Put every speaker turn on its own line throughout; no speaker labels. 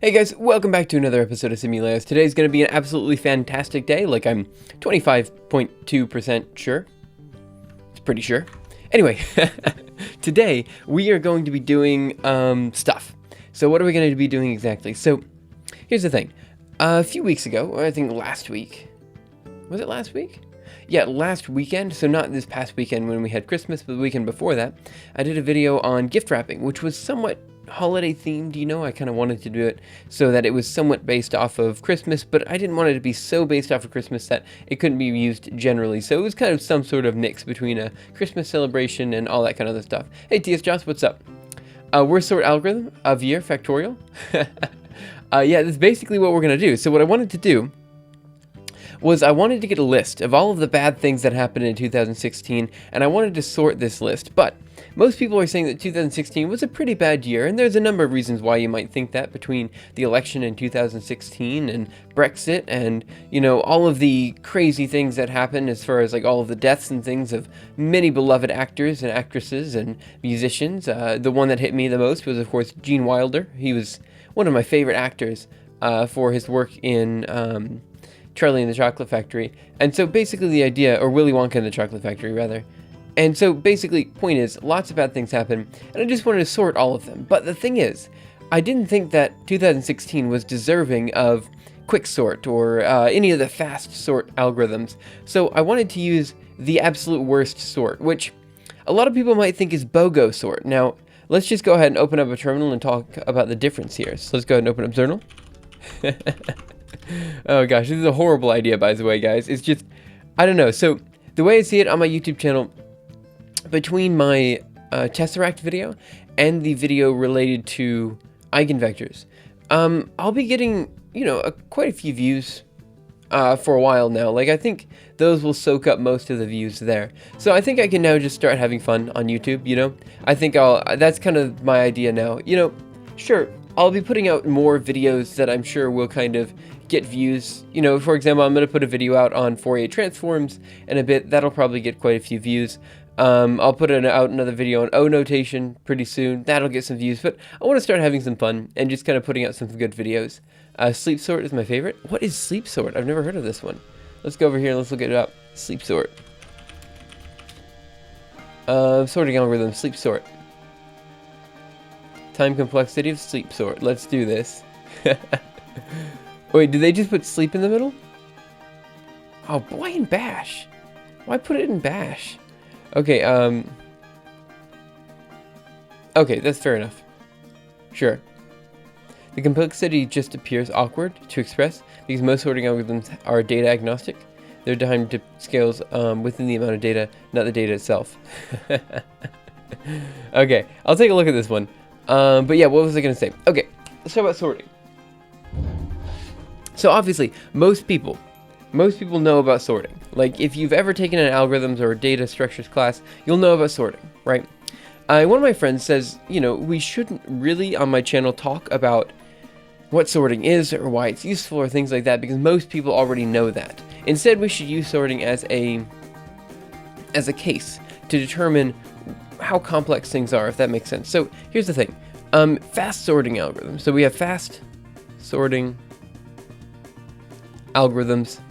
Hey guys, welcome back to another episode of Simulators. Today's going to be an absolutely fantastic day, like I'm 25.2% sure. It's pretty sure. Anyway, today we are going to be doing stuff. So what are we going to be doing exactly? So here's the thing. A few weeks ago, or I think last week, was it last week? Yeah, last weekend, so not this past weekend when we had Christmas, but the weekend before that, I did a video on gift wrapping, which was somewhat holiday themed, you know. I kind of wanted to do it so that it was somewhat based off of Christmas, but I didn't want it to be so based off of Christmas that it couldn't be used generally. So it was kind of some sort of mix between a Christmas celebration and all that kind of other stuff. Hey, TS Joss, what's up? Worstsort algorithm of year factorial. Yeah, that's basically what we're going to do. So what I wanted to do was I wanted to get a list of all of the bad things that happened in 2016, and I wanted to sort this list. But most people are saying that 2016 was a pretty bad year, and there's a number of reasons why you might think that, between the election in 2016 and Brexit and, you know, all of the crazy things that happened as far as like all of the deaths and things of many beloved actors and actresses and musicians. The one that hit me the most was, of course, Gene Wilder. He was one of my favorite actors for his work in Charlie and the Chocolate Factory. And so basically the idea, or Willy Wonka and the Chocolate Factory rather. And so basically, point is, lots of bad things happen, and I just wanted to sort all of them. But the thing is, I didn't think that 2016 was deserving of quick sort or any of the fast sort algorithms. So I wanted to use the absolute worst sort, which a lot of people might think is BOGO sort. Now, let's just go ahead and open up a terminal and talk about the difference here. So let's go ahead and open up Journal. Oh gosh, this is a horrible idea, by the way, guys. It's just, I don't know. So the way I see it on my YouTube channel, between my Tesseract video and the video related to eigenvectors, I'll be getting, you know, quite a few views for a while now. Like, I think those will soak up most of the views there. So I think I can now just start having fun on YouTube, you know? I think that's kind of my idea now. You know, sure, I'll be putting out more videos that I'm sure will kind of get views. You know, for example, I'm going to put a video out on Fourier transforms in a bit. That'll probably get quite a few views. I'll put out another video on O notation pretty soon. That'll get some views, but I want to start having some fun and just kind of putting out some good videos. Sleep sort is my favorite. What is sleep sort? I've never heard of this one. Let's go over here and let's look it up. Sleep sort. Sorting algorithm, sleep sort. Time complexity of sleep sort. Let's do this. Wait, did they just put sleep in the middle? Oh, why in bash? Why put it in bash? Okay, okay, that's fair enough. Sure. The complexity just appears awkward to express because most sorting algorithms are data agnostic. They're timed to scales within the amount of data, not the data itself. Okay, I'll take a look at this one. But yeah, what was I going to say? Okay, let's talk about sorting. So obviously, most people know about sorting. Like, if you've ever taken an algorithms or data structures class, you'll know about sorting, right? One of my friends says, you know, we shouldn't really on my channel talk about what sorting is or why it's useful or things like that, because most people already know that. Instead, we should use sorting as a case to determine how complex things are, if that makes sense. So here's the thing. Fast sorting algorithms. So we have fast sorting algorithms.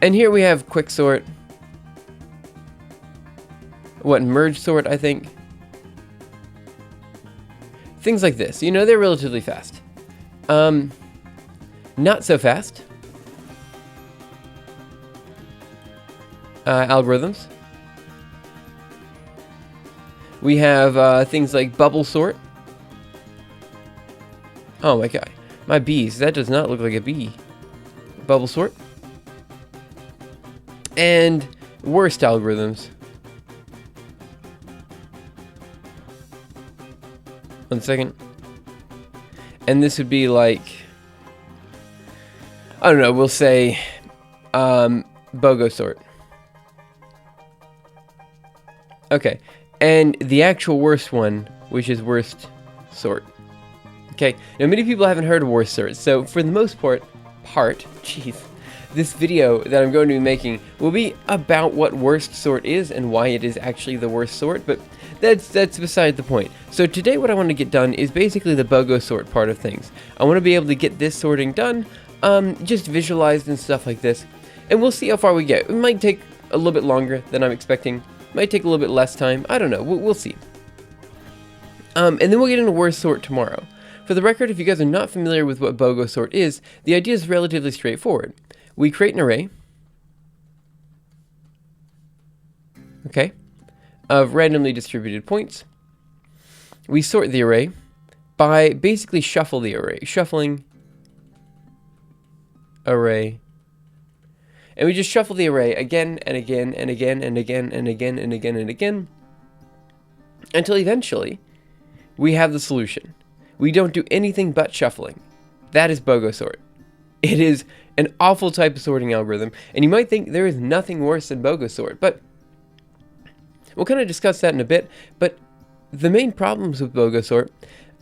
And here we have quick sort. What, merge sort, I think. Things like this. You know, they're relatively fast. Not so fast algorithms. We have things like bubble sort. Oh my god. My bees, that does not look like a bee. Bubble sort. And worst algorithms. One second. And this would be like, I don't know, we'll say BOGO sort. Okay. And the actual worst one, which is worst sort. Okay, now many people haven't heard of worst sort, so for the most part, jeez, this video that I'm going to be making will be about what worst sort is and why it is actually the worst sort, but that's beside the point. So today what I want to get done is basically the BOGO sort part of things. I want to be able to get this sorting done, just visualized and stuff like this, and we'll see how far we get. It might take a little bit longer than I'm expecting, might take a little bit less time, I don't know, we'll see. And then we'll get into worst sort tomorrow. For the record, if you guys are not familiar with what BOGO sort is, the idea is relatively straightforward. We create an array, okay, of randomly distributed points. We sort the array by basically shuffling array, and we just shuffle the array again and again and again and again and again and again and again until eventually we have the solution. We don't do anything but shuffling. That is BOGO sort. It is an awful type of sorting algorithm, and you might think there is nothing worse than BOGO sort, but we'll kind of discuss that in a bit. But the main problems with BOGO sort,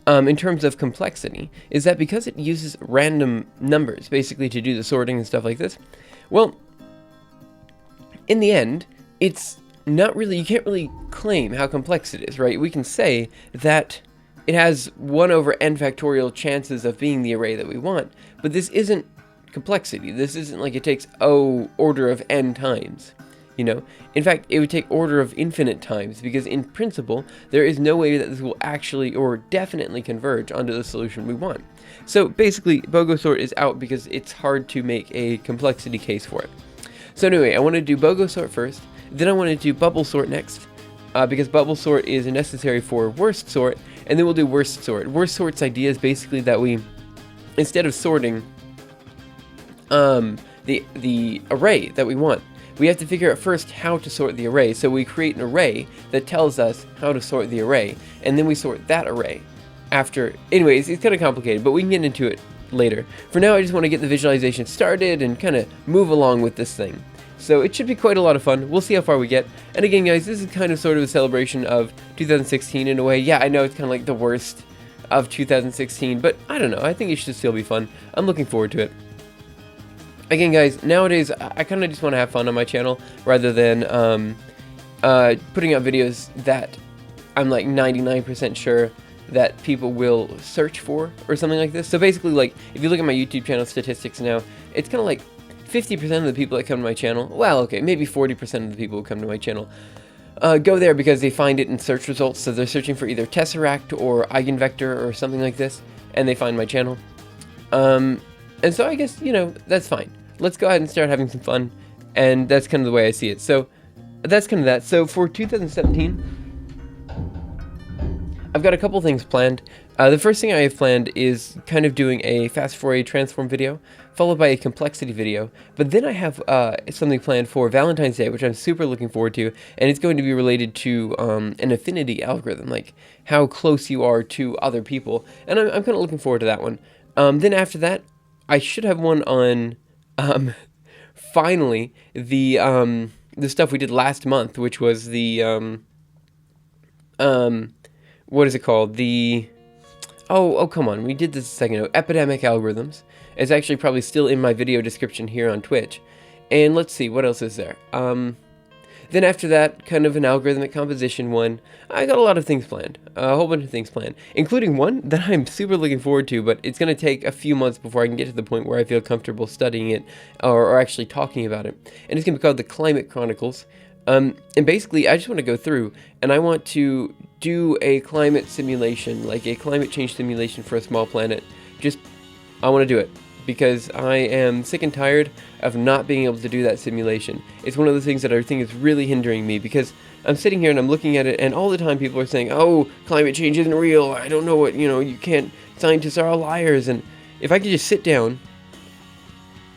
in terms of complexity, is that because it uses random numbers, basically, to do the sorting and stuff like this, well, in the end, it's not really, you can't really claim how complex it is, right? We can say that it has 1 over n factorial chances of being the array that we want, but this isn't complexity. This isn't like it takes order of n times, you know? In fact, it would take order of infinite times, because in principle, there is no way that this will actually or definitely converge onto the solution we want. So basically, BOGO sort is out because it's hard to make a complexity case for it. So anyway, I want to do BOGO sort first, then I want to do bubble sort next, because bubble sort is necessary for worst sort, and then we'll do worst sort. Worst sort's idea is basically that we, instead of sorting the array that we want, we have to figure out first how to sort the array. So we create an array that tells us how to sort the array, and then we sort that array after. Anyways, it's kind of complicated, but we can get into it later. For now, I just want to get the visualization started and kind of move along with this thing. So it should be quite a lot of fun. We'll see how far we get. And again, guys, this is kind of sort of a celebration of 2016 in a way. Yeah, I know it's kind of like the worst of 2016, but I don't know. I think it should still be fun. I'm looking forward to it. Again, guys, nowadays, I kind of just want to have fun on my channel rather than putting out videos that I'm like 99% sure that people will search for or something like this. So basically, like, if you look at my YouTube channel statistics now, it's kind of like 50% of the people that come to my channel, well, okay, maybe 40% of the people who come to my channel go there because they find it in search results. So they're searching for either tesseract or eigenvector or something like this, and they find my channel. And so I guess, you know, that's fine. Let's go ahead and start having some fun, and that's kind of the way I see it. So that's kind of that. So for 2017, I've got a couple things planned. The first thing I have planned is kind of doing a fast Fourier transform video, followed by a complexity video. But then I have something planned for Valentine's Day, which I'm super looking forward to, and it's going to be related to an affinity algorithm, like how close you are to other people. And I'm kind of looking forward to that one. Then after that, I should have one on, finally, the stuff we did last month, which was the, what is it called? The, oh, come on, we did this a second ago. Epidemic algorithms. It's actually probably still in my video description here on Twitch. And let's see, what else is there? Then after that, kind of an algorithmic composition one. I got a lot of things planned, a whole bunch of things planned, including one that I'm super looking forward to, but it's going to take a few months before I can get to the point where I feel comfortable studying it or actually talking about it. And it's going to be called the Climate Chronicles. And basically, I just want to go through, and I want to do a climate simulation, like a climate change simulation for a small planet. I want to do it, because I am sick and tired of not being able to do that simulation. It's one of the things that I think is really hindering me, because I'm sitting here and I'm looking at it, and all the time people are saying, oh, climate change isn't real, I don't know what, you know, you can't, scientists are all liars. And if I could just sit down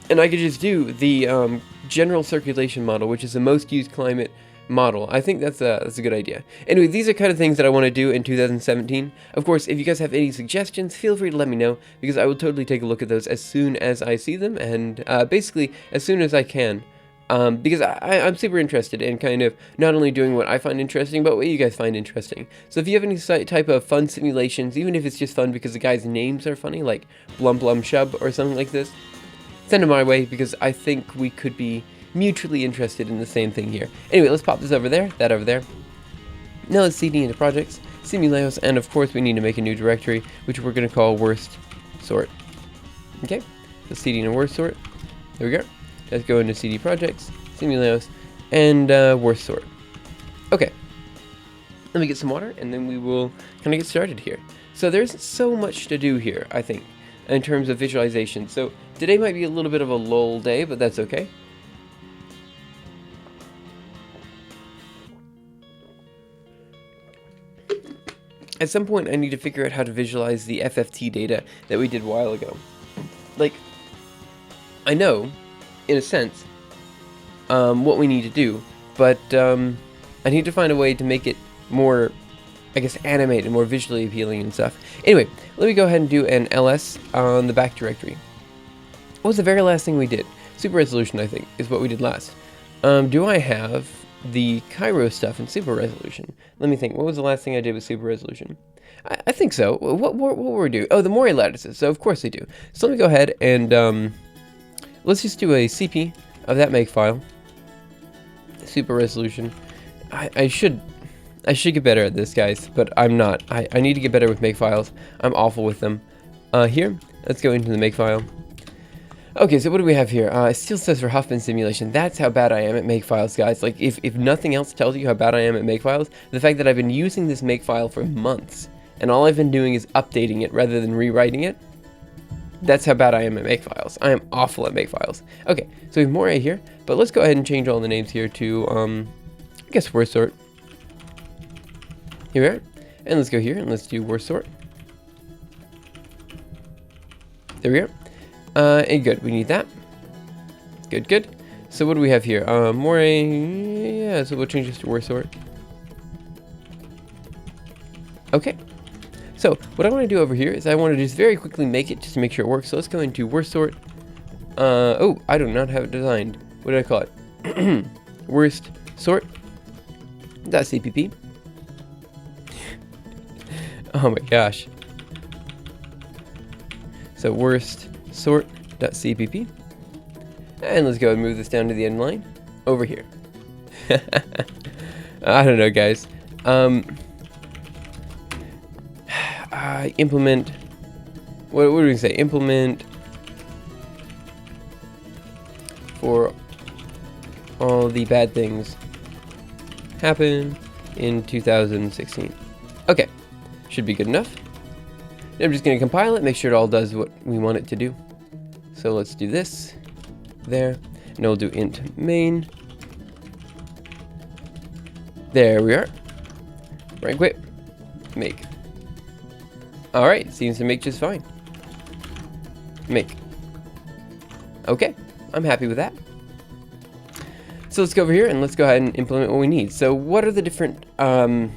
and I could just do the general circulation model, which is the most used climate model, I think that's a good idea. Anyway, these are kind of things that I want to do in 2017. Of course, if you guys have any suggestions, feel free to let me know, because I will totally take a look at those as soon as I see them, and basically as soon as I can. Because I'm super interested in kind of not only doing what I find interesting, but what you guys find interesting. So if you have any type of fun simulations, even if it's just fun because the guys' names are funny, like Blum Blum Shub or something like this, send them my way because I think we could be mutually interested in the same thing here. Anyway, let's pop this over there, that over there. Now let's cd into projects, simuleos, and of course we need to make a new directory, which we're going to call worstsort. Okay, let's cd into worstsort. There we go. Let's go into cd projects, simuleos, and worstsort. Okay, let me get some water, and then we will kind of get started here. So there's so much to do here, I think, in terms of visualization. So today might be a little bit of a lull day, but that's okay. At some point, I need to figure out how to visualize the FFT data that we did a while ago. Like, I know, in a sense, what we need to do, but I need to find a way to make it more, I guess, animated, more visually appealing and stuff. Anyway, let me go ahead and do an ls on the back directory. What was the very last thing we did? Super resolution, I think, is what we did last. Do I have the Cairo stuff in super resolution? Let me think. What was the last thing I did with super resolution? I think so. What were we doing? Oh, the Mori lattices. So of course they do. So let me go ahead and let's just do a CP of that makefile. Super resolution. I should get better at this, guys, but I'm not. I need to get better with makefiles. I'm awful with them. Here, let's go into the makefile. Okay, so what do we have here? It still says for Huffman simulation. That's how bad I am at makefiles, guys. Like, if nothing else tells you how bad I am at makefiles, the fact that I've been using this makefile for months, and all I've been doing is updating it rather than rewriting it, that's how bad I am at makefiles. I am awful at makefiles. Okay, so we have more here, but let's go ahead and change all the names here to, I guess, worstsort. Here we are. And let's go here and let's do worstsort. There we are. And good, we need that. Good, good. So what do we have here? More, yeah, so we'll change this to worstsort. Okay. So what I want to do over here is I want to just very quickly make it just to make sure it works. So let's go into worstsort. Oh, I do not have it designed. What did I call it? worstsort.cpp. Oh my gosh. So worstsort.cpp. And let's go and move this down to the end line over here. I don't know, guys. Implement. What do we say? Implement for all the bad things happen in 2016. Okay, should be good enough. I'm just going to compile it, make sure it all does what we want it to do. So let's do this there, and we'll do int main. There we are. Right quit. Make. Alright, seems to make just fine. Make. Okay, I'm happy with that. So let's go over here and let's go ahead and implement what we need. So what are the different guys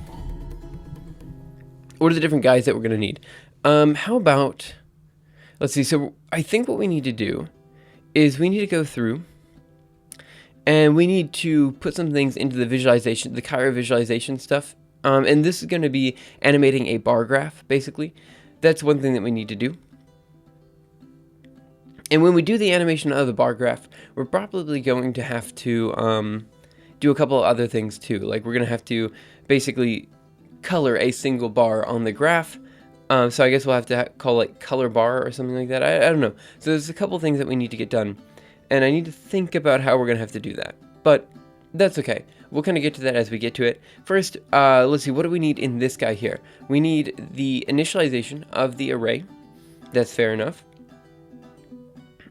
that we're going to need? How about, let's see, so I think what we need to do is we need to go through and we need to put some things into the visualization, the Cairo visualization stuff. And this is going to be animating a bar graph, basically. That's one thing that we need to do. And when we do the animation of the bar graph, we're probably going to have to do a couple of other things too. Like we're going to have to basically color a single bar on the graph. So I guess we'll have to call it color bar or something like that. I don't know. So there's a couple things that we need to get done. And I need to think about how we're going to have to do that. But that's okay. We'll kind of get to that as we get to it. First, let's see, what do we need in this guy here? We need the initialization of the array. That's fair enough.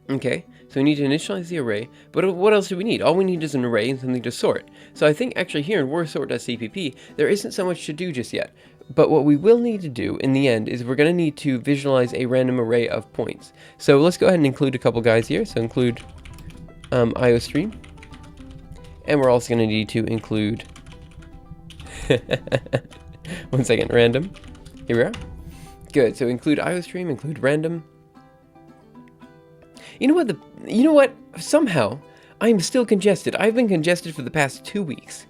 Okay, so we need to initialize the array, but what else do we need? All we need is an array and something to sort. So I think actually here in worstsort.cpp, there isn't so much to do just yet. But what we will need to do in the end is we're going to need to visualize a random array of points. So let's go ahead and include a couple guys here. So include IOStream. And we're also going to need to include, one second, random. Here we are. Good, so include IOStream, include random. You know what? Somehow, I'm still congested. I've been congested for the past 2 weeks.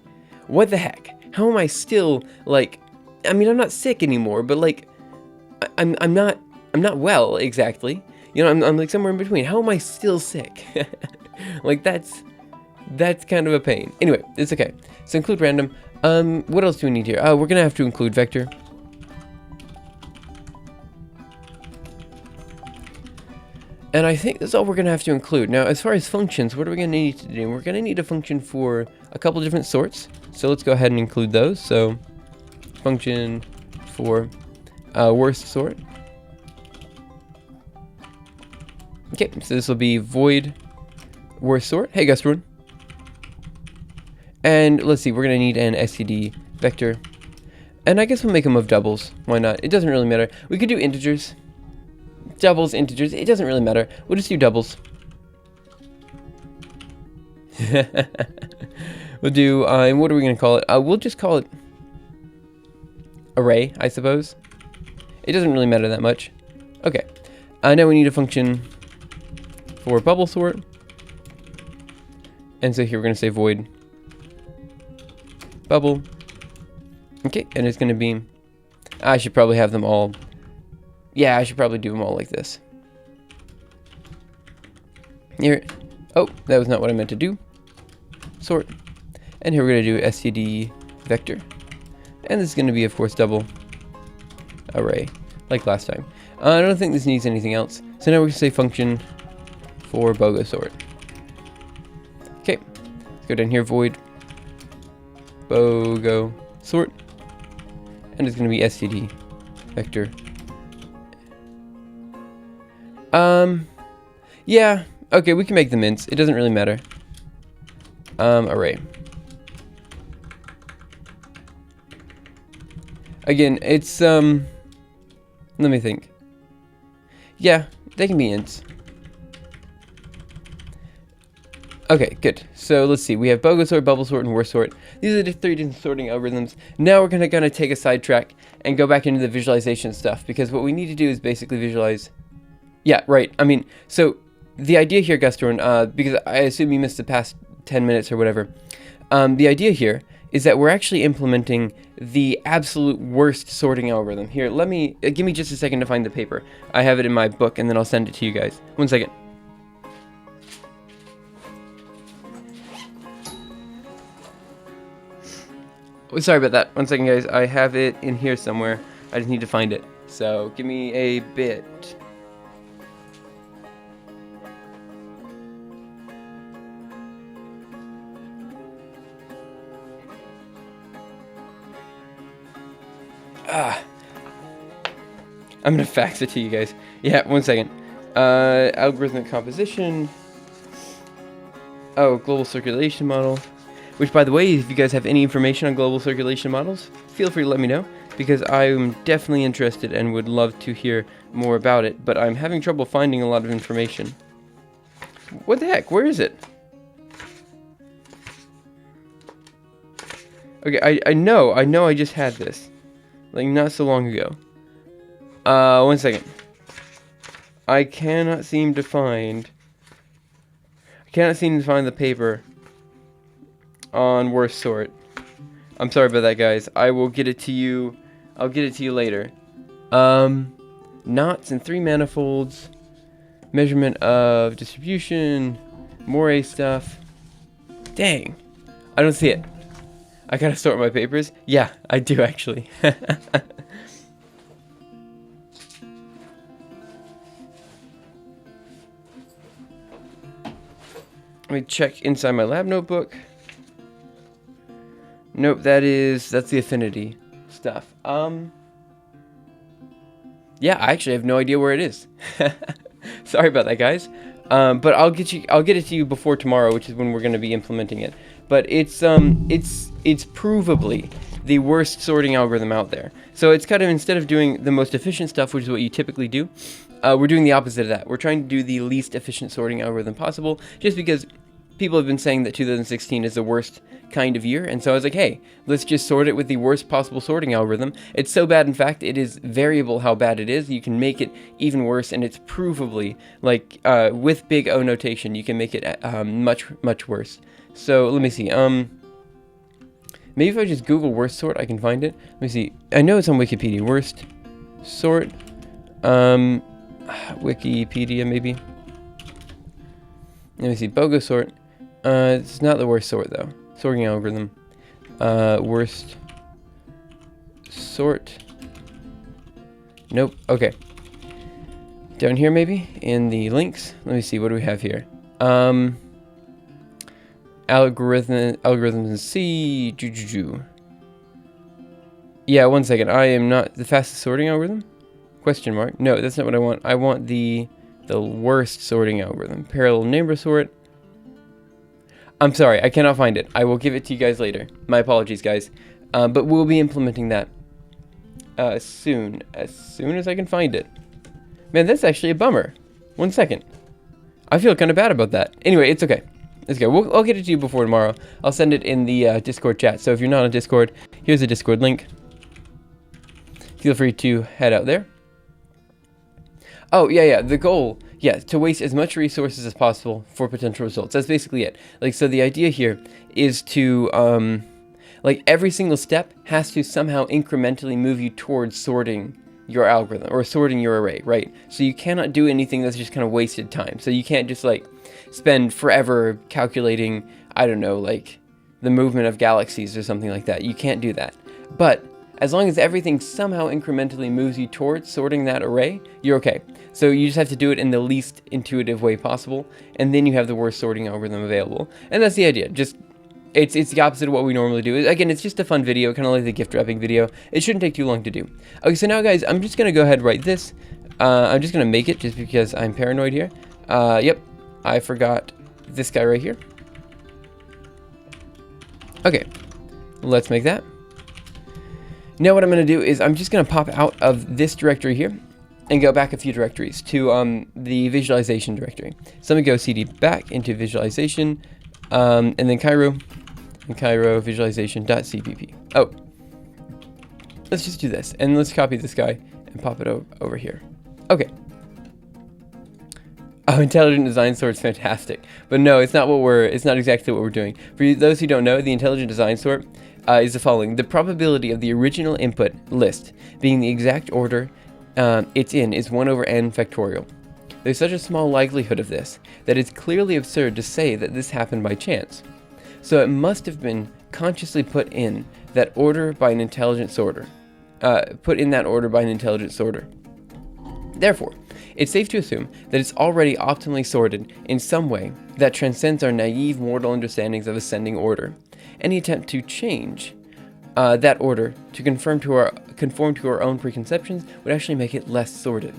What the heck? How am I still, like, I mean, I'm not sick anymore, but, like, I'm not well, exactly. You know, I'm like somewhere in between. How am I still sick? Like that's kind of a pain. Anyway, it's okay. So include random. What else do we need here? We're gonna have to include vector. And I think that's all we're gonna have to include. Now, as far as functions, what are we gonna need to do? We're gonna need a function for a couple different sorts. So let's go ahead and include those. So function for worstsort. Okay, so this will be void worstsort. Hey, Gustrun. And let's see, we're gonna need an std vector. And I guess we'll make them of doubles. Why not? It doesn't really matter. We could do integers. Doubles, integers, it doesn't really matter. We'll just do doubles. We'll do, and what are we gonna call it? We'll just call it array, I suppose. It doesn't really matter that much. Okay. Now we need a function for bubble sort. And so here we're gonna say void bubble. Okay, and it's gonna be, I should probably have them all. Yeah, I should probably do them all like this. Here, oh, that was not what I meant to do. Sort. And here we're gonna do std vector. And this is gonna be, of course, double array, like last time. I don't think this needs anything else. So now we're gonna say function for BOGO sort. Okay, let's go down here, void BOGO sort. And it's gonna be std vector. Yeah, okay, we can make the mints. It doesn't really matter. Array. Again, it's, let me think. Yeah, they can be ints. Okay, good. So let's see. We have BOGO sort, bubble sort, and worstsort. These are the 3 different sorting algorithms. Now we're gonna take a sidetrack and go back into the visualization stuff, because what we need to do is basically visualize. Yeah, right. I mean, so the idea here, Gustorn, because I assume you missed the past 10 minutes or whatever. The idea here is that we're actually implementing the absolute worst sorting algorithm. Here, let me, give me just a second to find the paper. I have it in my book, and then I'll send it to you guys. 1 second. Oh, sorry about that. 1 second, guys. I have it in here somewhere. I just need to find it. So, give me a bit. I'm gonna fax it to you guys. Yeah, 1 second. Algorithmic composition. Oh, global circulation model. Which, by the way, if you guys have any information on global circulation models, feel free to let me know, because I'm definitely interested and would love to hear more about it, but I'm having trouble finding a lot of information. What the heck? Where is it? Okay, I know I just had this. Like, not so long ago. 1 second. I cannot seem to find the paper on worstsort. I'm sorry about that, guys. I will get it to you. I'll get it to you later. Knots and 3 manifolds. Measurement of distribution. Moray stuff. Dang. I don't see it. I gotta sort my papers. Yeah, I do actually. Let me check inside my lab notebook. Nope, that's the affinity stuff. Yeah, I actually have no idea where it is. Sorry about that, guys. But I'll get it to you before tomorrow, which is when we're going to be implementing it. But it's provably the worst sorting algorithm out there. So it's kind of, instead of doing the most efficient stuff, which is what you typically do, we're doing the opposite of that. We're trying to do the least efficient sorting algorithm possible, just because people have been saying that 2016 is the worst kind of year, and so I was like, hey, let's just sort it with the worst possible sorting algorithm. It's so bad, in fact, it is variable how bad it is. You can make it even worse, and it's provably, like, with big O notation, you can make it much worse. So, let me see, maybe if I just Google worst sort, I can find it. Let me see, I know it's on Wikipedia, worst sort. Wikipedia maybe. Let me see. BOGO sort. It's not the worst sort though. Sorting algorithm. Worst sort. Nope. Okay. Down here maybe in the links. Let me see. What do we have here? Algorithms in C. Yeah, 1 second. I am not the fastest sorting algorithm? Question mark. No, that's not what I want. I want the worst sorting algorithm. Parallel neighbor sort. I'm sorry, I cannot find it. I will give it to you guys later. My apologies, guys. But we'll be implementing that soon. As soon as I can find it. Man, that's actually a bummer. 1 second. I feel kind of bad about that. Anyway, it's okay. Let's go. I'll get it to you before tomorrow. I'll send it in the Discord chat. So if you're not on Discord, here's a Discord link. Feel free to head out there. Oh, yeah. The goal, to waste as much resources as possible for potential results. That's basically it. Like, so the idea here is to, like, every single step has to somehow incrementally move you towards sorting your algorithm or sorting your array, right? So you cannot do anything that's just kind of wasted time. So you can't just, like, spend forever calculating, I don't know, like, the movement of galaxies or something like that. You can't do that. But as long as everything somehow incrementally moves you towards sorting that array, you're okay. So you just have to do it in the least intuitive way possible, and then you have the worst sorting algorithm available. And that's the idea. Just it's the opposite of what we normally do. Again, it's just a fun video, kind of like the gift wrapping video. It shouldn't take too long to do. Okay, so now guys, I'm just gonna go ahead and write this. I'm just gonna make it just because I'm paranoid here. Yep, I forgot this guy right here. Okay, let's make that. Now what I'm going to do is I'm just going to pop out of this directory here and go back a few directories to the visualization directory. So I'm going to go cd back into visualization and then Cairo visualization.cpp. Oh, let's just do this and let's copy this guy and pop it over here. Okay. Oh, intelligent design sort's fantastic, but no, it's not exactly what we're doing. For those who don't know, the intelligent design sort is the following. The probability of the original input list being the exact order it's in is 1 over n factorial. There's such a small likelihood of this that it's clearly absurd to say that this happened by chance. So it must have been consciously put in that order by an intelligent sorter. Therefore, it's safe to assume that it's already optimally sorted in some way that transcends our naive mortal understandings of ascending order. Any attempt to change that order to conform to our own preconceptions would actually make it less sorted.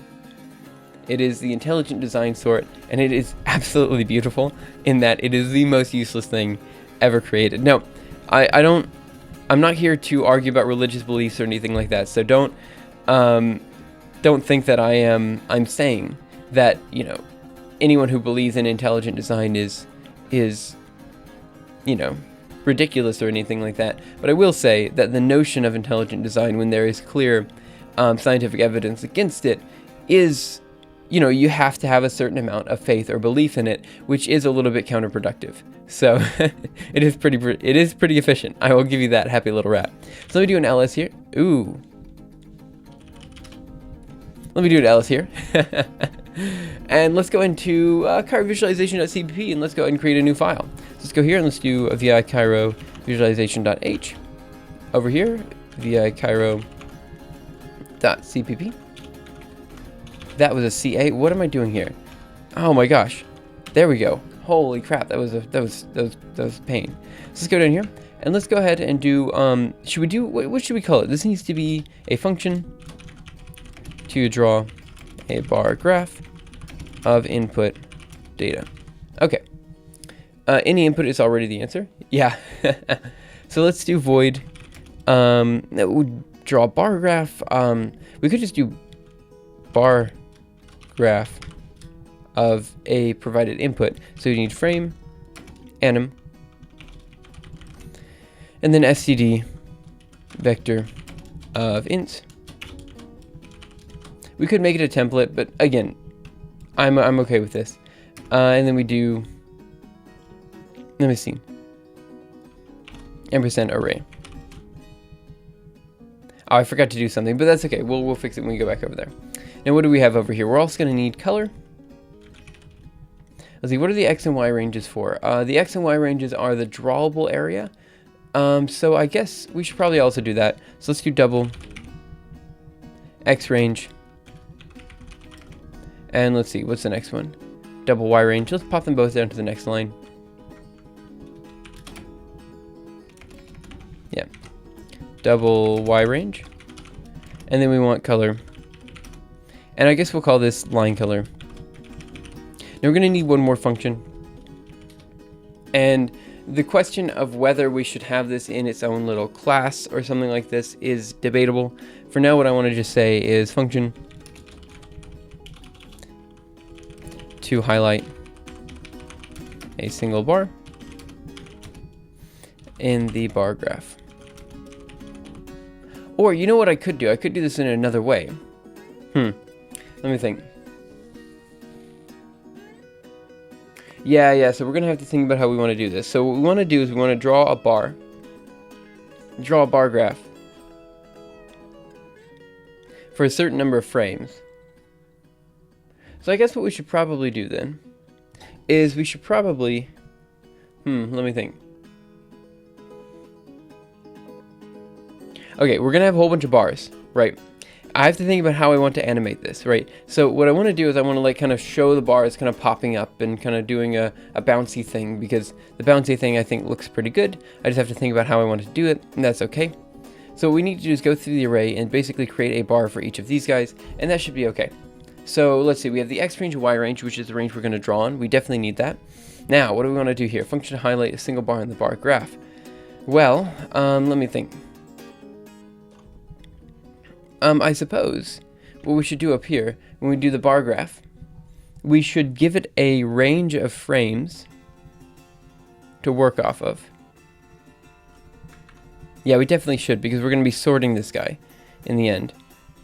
It is the intelligent design sort, and it is absolutely beautiful in that it is the most useless thing ever created. No, I'm not here to argue about religious beliefs or anything like that. So don't think that I'm saying that, you know, anyone who believes in intelligent design is you know, ridiculous or anything like that. But I will say that the notion of intelligent design, when there is clear scientific evidence against it, is, you know, you have to have a certain amount of faith or belief in it, which is a little bit counterproductive. So it is pretty efficient. I will give you that, happy little rat. So let me do an ls here. Ooh. Let me do an ls here. And let's go into Cairo visualization.cpp and let's go ahead and create a new file. So let's go here and let's do a vi Cairo visualization.h. Over here, vi Cairo.cpp. That was a CA. What am I doing here? Oh my gosh. There we go. Holy crap. That was pain. So let's go down here and let's go ahead and do should we do what should we call it? This needs to be a function to draw a bar graph of input data. Okay. Any input is already the answer. Yeah. So let's do void. That would draw a bar graph. We could just do bar graph of a provided input. So you need frame, anim, and then std vector of int. We could make it a template, but again, I'm okay with this. And then we do, let me see, ampersand array. Oh, I forgot to do something, but that's okay. We'll fix it when we go back over there. Now what do we have over here? We're also going to need color. Let's see, what are the X and Y ranges for? The X and Y ranges are the drawable area. So I guess we should probably also do that. So let's do double X range. And let's see, what's the next one? Double Y range. Let's pop them both down to the next line. Yeah. Double Y range. And then we want color. And I guess we'll call this line color. Now we're going to need one more function. And the question of whether we should have this in its own little class or something like this is debatable. For now, what I want to just say is function to highlight a single bar in the bar graph. Or you know what I could do? I could do this in another way. Let me think. Yeah, so we're going to have to think about how we want to do this. So what we want to do is we want to draw a bar graph for a certain number of frames. So I guess what we should probably do then is we should probably, let me think. Okay, we're going to have a whole bunch of bars, right? I have to think about how I want to animate this, right? So what I want to do is I want to like kind of show the bars kind of popping up and kind of doing a bouncy thing, because the bouncy thing I think looks pretty good. I just have to think about how I want to do it, and that's okay. So what we need to do is go through the array and basically create a bar for each of these guys, and that should be okay. So let's see, we have the X range and Y range, which is the range we're going to draw on. We definitely need that. Now, what do we want to do here? Function to highlight a single bar in the bar graph. Well, let me think. I suppose what we should do up here, when we do the bar graph, we should give it a range of frames to work off of. Yeah, we definitely should, because we're going to be sorting this guy in the end.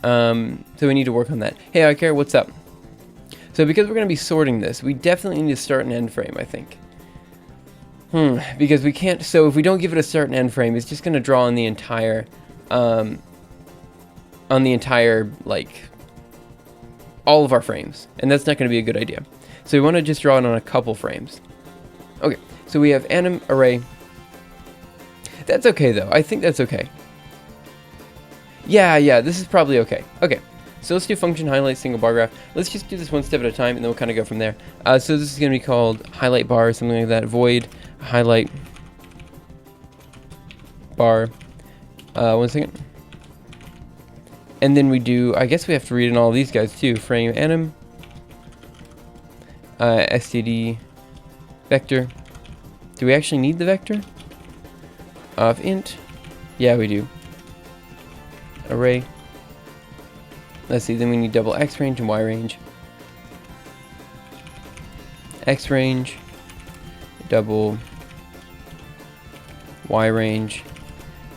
So we need to work on that. Hey, iCare, what's up? So because we're going to be sorting this, we definitely need to start and end frame, I think. Because we can't, so if we don't give it a start and end frame, it's just going to draw on the entire, like, all of our frames, and that's not going to be a good idea. So we want to just draw it on a couple frames. Okay, so we have anim array. That's okay though. I think that's okay. Yeah, this is probably okay. Okay, so let's do function highlight single bar graph. Let's just do this one step at a time, and then we'll kind of go from there. So this is going to be called highlight bar or something like that. Void highlight bar. 1 second. And then we do, I guess we have to read in all of these guys too. Frame anim, std, vector. Do we actually need the vector? Of int? Yeah, we do. Array. Let's see, then we need double X range and Y range. X range, double Y range,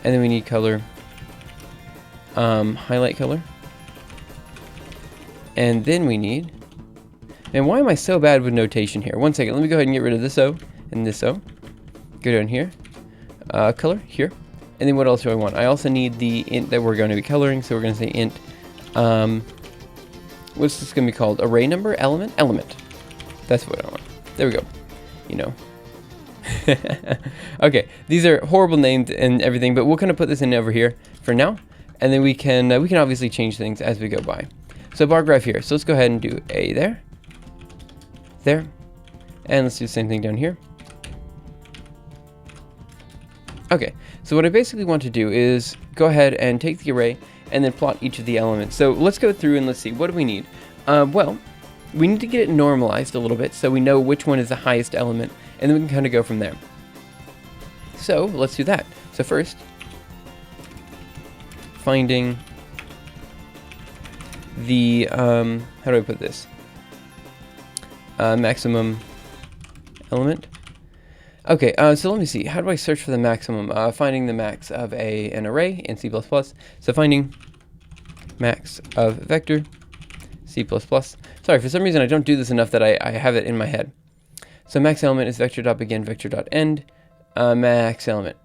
and then we need color. Highlight color, and then we need, and why am I so bad with notation here? 1 second, let me go ahead and get rid of this O and this O. Go down here, color here, and then what else do I want? I also need the int that we're going to be coloring, so we're going to say int, what's this going to be called? Array number, element. That's what I want. There we go. You know. Okay, these are horrible named and everything, but we'll kind of put this in over here for now. And then we can obviously change things as we go by. So bar graph here. So let's go ahead and do a there, and let's do the same thing down here. Okay. So what I basically want to do is go ahead and take the array and then plot each of the elements. So let's go through and let's see, what do we need? Well, we need to get it normalized a little bit so we know which one is the highest element, and then we can kind of go from there. So let's do that. So first, finding the, how do I put this? Maximum element. Okay, so let me see. How do I search for the maximum? Finding the max of an array in C++. So finding max of vector, C++. Sorry, for some reason I don't do this enough that I have it in my head. So max element is vector.begin, vector.end, max element.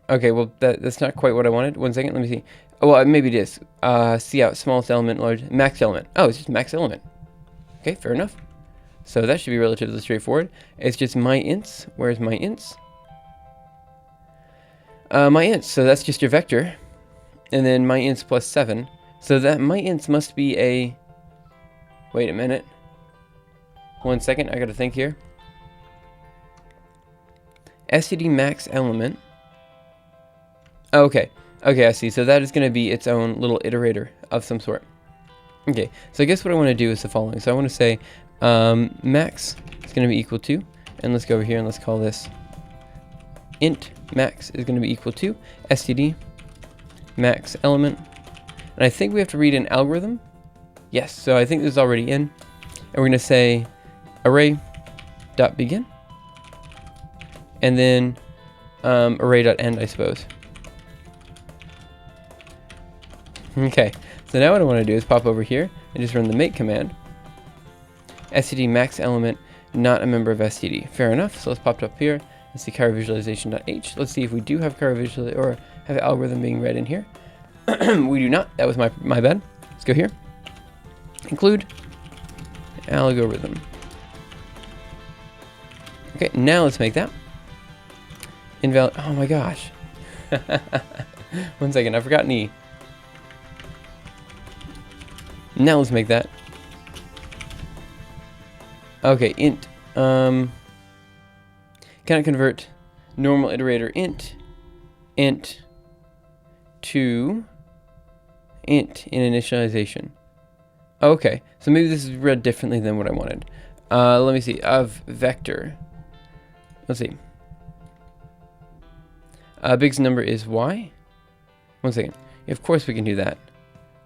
Okay, well, that's not quite what I wanted. 1 second, let me see. Oh, well, maybe it is. See out, smallest element, large, max element. Oh, it's just max element. Okay, fair enough. So that should be relatively straightforward. It's just my ints. Where's my ints? My ints, so that's just your vector. And then my ints plus 7. So that my ints must be a... Wait a minute. 1 second, I gotta think here. std max element. Okay. Okay, I see. So that is going to be its own little iterator of some sort. Okay, so I guess what I want to do is the following. So I want to say max is going to be equal to, and let's go over here and let's call this int max is going to be equal to std max element. And I think we have to read an algorithm. Yes, so I think this is already in. And we're going to say array.begin. And then array.end, I suppose. Okay, so now what I want to do is pop over here and just run the make command. std max element, not a member of std. Fair enough, so let's pop it up here and see caravisualization.h. Let's see if we do have caravisualization or have an algorithm being read in here. We do not, that was my bad. Let's go here. Include algorithm. Okay, now let's make that. Invalid, oh my gosh. 1 second, I forgot an E. Now let's make that. Okay, int. Can I convert normal iterator int to int in initialization? Okay, so maybe this is read differently than what I wanted. Let me see. Of vector. Let's see. Big's number is y. 1 second. Of course we can do that.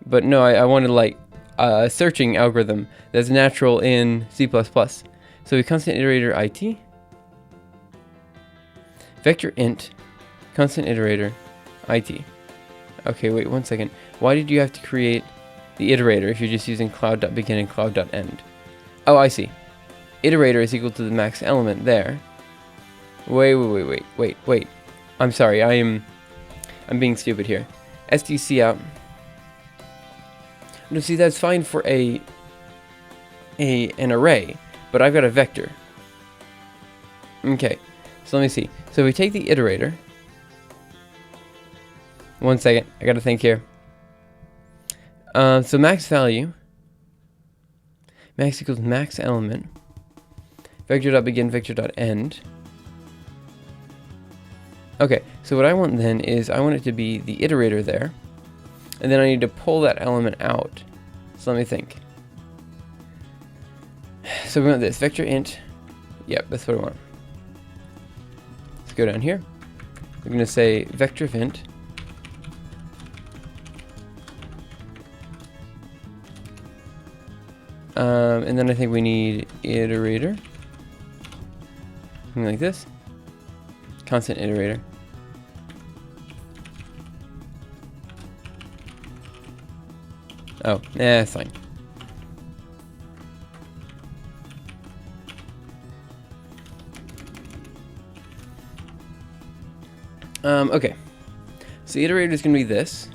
But no, I wanted like a searching algorithm that's natural in C++. So we constant iterator it. Vector int. Constant iterator it. Okay, wait 1 second. Why did you have to create the iterator if you're just using cloud.begin and cloud.end? Oh, I see. Iterator is equal to the max element there. Wait. I'm sorry, I'm being stupid here. SDC out. No, see, that's fine for an array, but I've got a vector. Okay, so let me see. So we take the iterator. 1 second, I gotta think here. So max value. Max equals max element. Vector.begin, vector.end. Okay, so what I want then is I want it to be the iterator there. And then I need to pull that element out. So let me think. So we want this vector int. Yep, that's what I want. Let's go down here. We're going to say vector of int. And then I think we need iterator. Something like this. Constant iterator. Oh, that's fine. Okay. So the iterator is going to be this.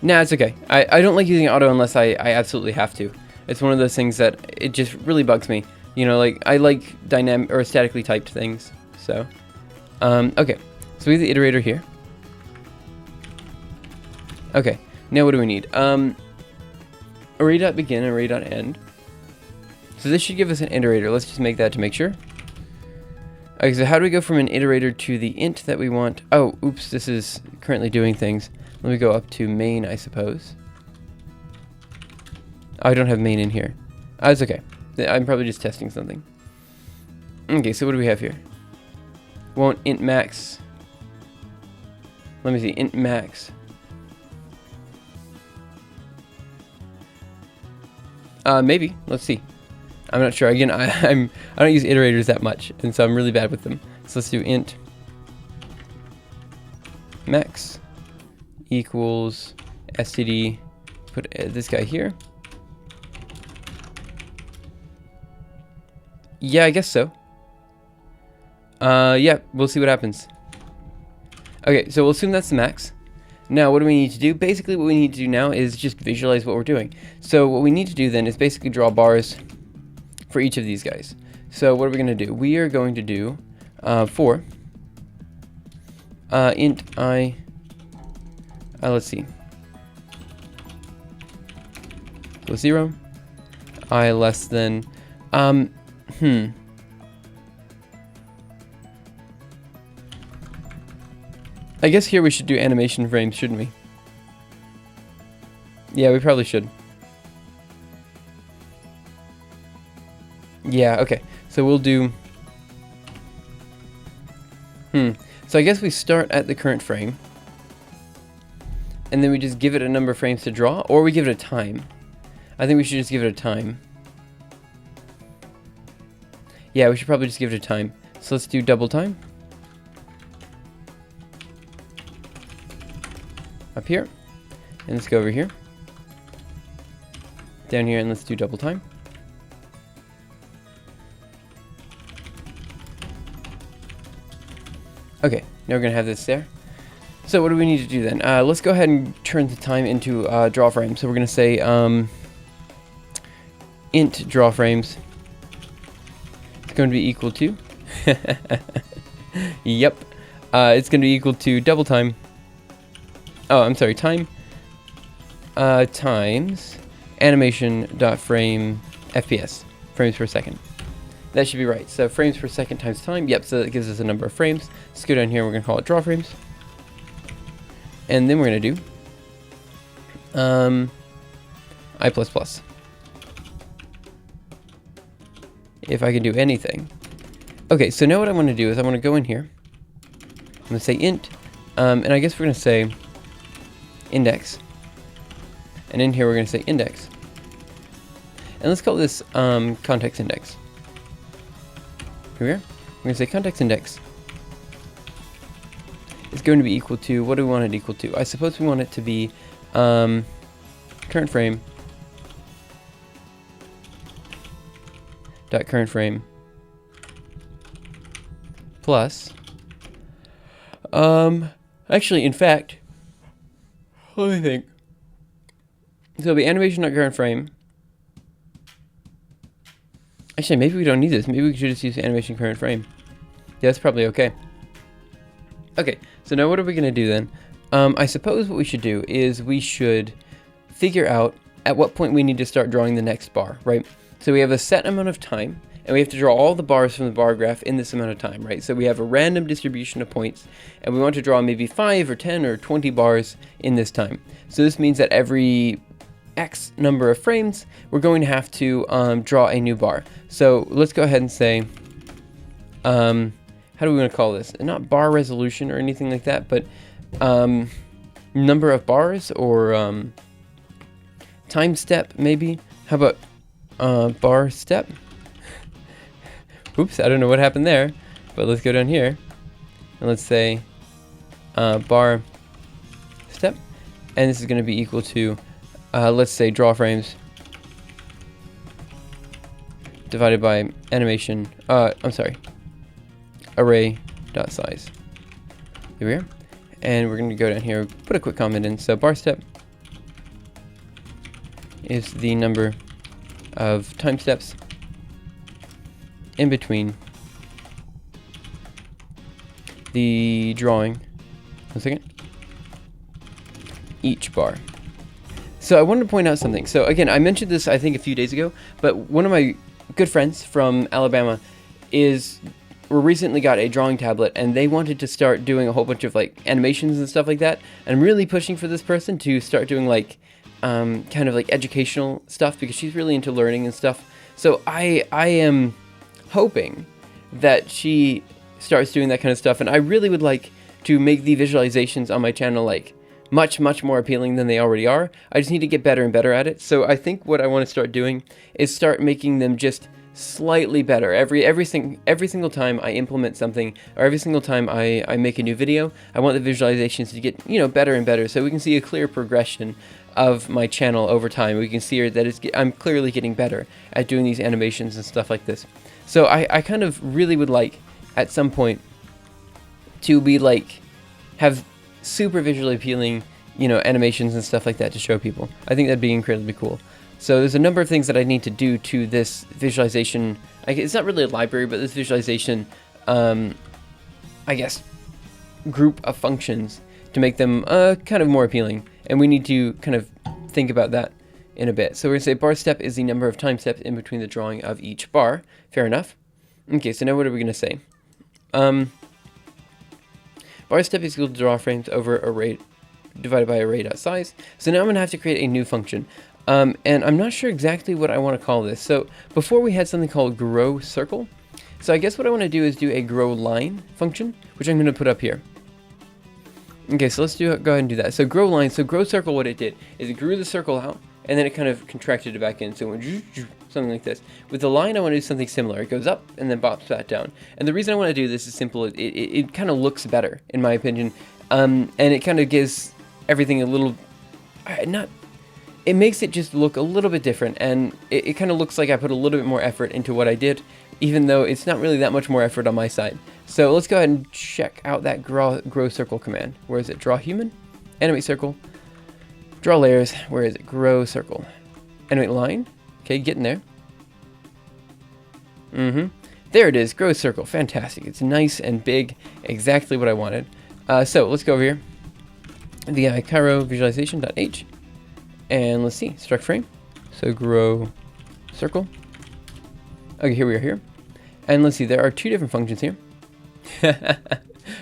Nah, it's okay. I don't like using auto unless I absolutely have to. It's one of those things that it just really bugs me. You know, like, I like dynamic or statically typed things. So, okay. So we have the iterator here. Okay, now what do we need? Array.begin, array.end. So this should give us an iterator. Let's just make that to make sure. Okay, so how do we go from an iterator to the int that we want? Oh, oops, this is currently doing things. Let me go up to main, I suppose. Oh, I don't have main in here. Oh, it's okay. I'm probably just testing something. Okay, so what do we have here? We want int max. Let me see, int max. Maybe. Let's see. I'm not sure. Again, I don't use iterators that much, and so I'm really bad with them. So let's do int max equals std. Put this guy here. Yeah, I guess so. Yeah, we'll see what happens. Okay, so we'll assume that's the max. Now, what do we need to do? Basically, what we need to do now is just visualize what we're doing. So what we need to do then is basically draw bars for each of these guys. So what are we going to do? We are going to do for int I, let's see, so 0, I less than, I guess here we should do animation frames, shouldn't we? Yeah, we probably should. Yeah, okay. So we'll do... So I guess we start at the current frame. And then we just give it a number of frames to draw, or we give it a time. I think we should just give it a time. Yeah, we should probably just give it a time. So let's do double time. Up here, and let's go over here, down here, and let's do double time. Okay, now we're gonna have this there. So what do we need to do then? Let's go ahead and turn the time into draw frame. So we're gonna say int draw frames. It's going to be equal to yep, it's going to be equal to double time. Oh, I'm sorry, time times animation.frame FPS, frames per second. That should be right. So frames per second times time. Yep, so that gives us a number of frames. Let's go down here, we're going to call it draw frames. And then we're going to do I++. If I can do anything. Okay, so now what I want to do is I want to go in here. I'm going to say int, and I guess we're going to say index, and in here we're going to say index, and let's call this context index. Here we are. We're going to say context index is going to be equal to, what do we want it equal to? I suppose we want it to be current frame dot current frame plus actually, in fact, let me think. So it'll be animation.current frame. Actually, maybe we don't need this. Maybe we should just use animation current frame. Yeah, that's probably okay. Okay, so now what are we going to do then? I suppose what we should do is we should figure out at what point we need to start drawing the next bar, right? So we have a set amount of time, and we have to draw all the bars from the bar graph in this amount of time, right? So we have a random distribution of points, and we want to draw maybe 5 or 10 or 20 bars in this time. So this means that every X number of frames, we're going to have to draw a new bar. So let's go ahead and say, how do we want to call this? Not bar resolution or anything like that, but number of bars or time step maybe. How about bar step? Oops, I don't know what happened there, but let's go down here and let's say bar step, and this is going to be equal to let's say draw frames divided by animation, I'm sorry, array dot size. Here we are. And we're going to go down here, put a quick comment in. So bar step is the number of time steps in between the drawing, one second, each bar. So I wanted to point out something. So again, I mentioned this I think a few days ago, but one of my good friends from Alabama recently got a drawing tablet, and they wanted to start doing a whole bunch of like animations and stuff like that. And I'm really pushing for this person to start doing like kind of like educational stuff, because she's really into learning and stuff. So I am hoping that she starts doing that kind of stuff, and I really would like to make the visualizations on my channel like much more appealing than they already are. I just need to get better and better at it. So I think what I want to start doing is start making them just slightly better every single time I implement something, or every single time I make a new video. I want the visualizations to get, you know, better and better, so we can see a clear progression of my channel over time. We can see that I'm clearly getting better at doing these animations and stuff like this. So I kind of really would like at some point to be like, have super visually appealing, animations and stuff like that to show people. I think that'd be incredibly cool. So there's a number of things that I need to do to this visualization. It's not really a library, but this visualization, I guess, group of functions to make them kind of more appealing. And we need to kind of think about that in a bit. So we're going to say bar step is the number of time steps in between the drawing of each bar. Fair enough. Okay, so now what are we going to say? Bar step is equal to draw frames over array divided by array.size. So now I'm going to have to create a new function. And I'm not sure exactly what I want to call this. So before we had something called grow circle. So I guess what I want to do is do a grow line function, which I'm going to put up here. Okay, so let's go ahead and do that. So grow line, so grow circle, what it did is it grew the circle out, and then it kind of contracted it back in. So it went something like this. With the line, I want to do something similar. It goes up and then bops back down. And the reason I want to do this is simple. It kind of looks better, in my opinion. And it kind of gives everything a little, it makes it just look a little bit different. And it kind of looks like I put a little bit more effort into what I did, even though it's not really that much more effort on my side. So let's go ahead and check out that grow circle command. Where is it? Draw human, animate circle, draw layers. Where is it? Grow circle, animate line. Okay, getting there. There it is, grow circle. Fantastic. It's nice and big, exactly what I wanted. So let's go over here. VI Cairo visualization.h, and let's see, struct frame. So grow circle. Okay, here we are here. And let's see, there are two different functions here.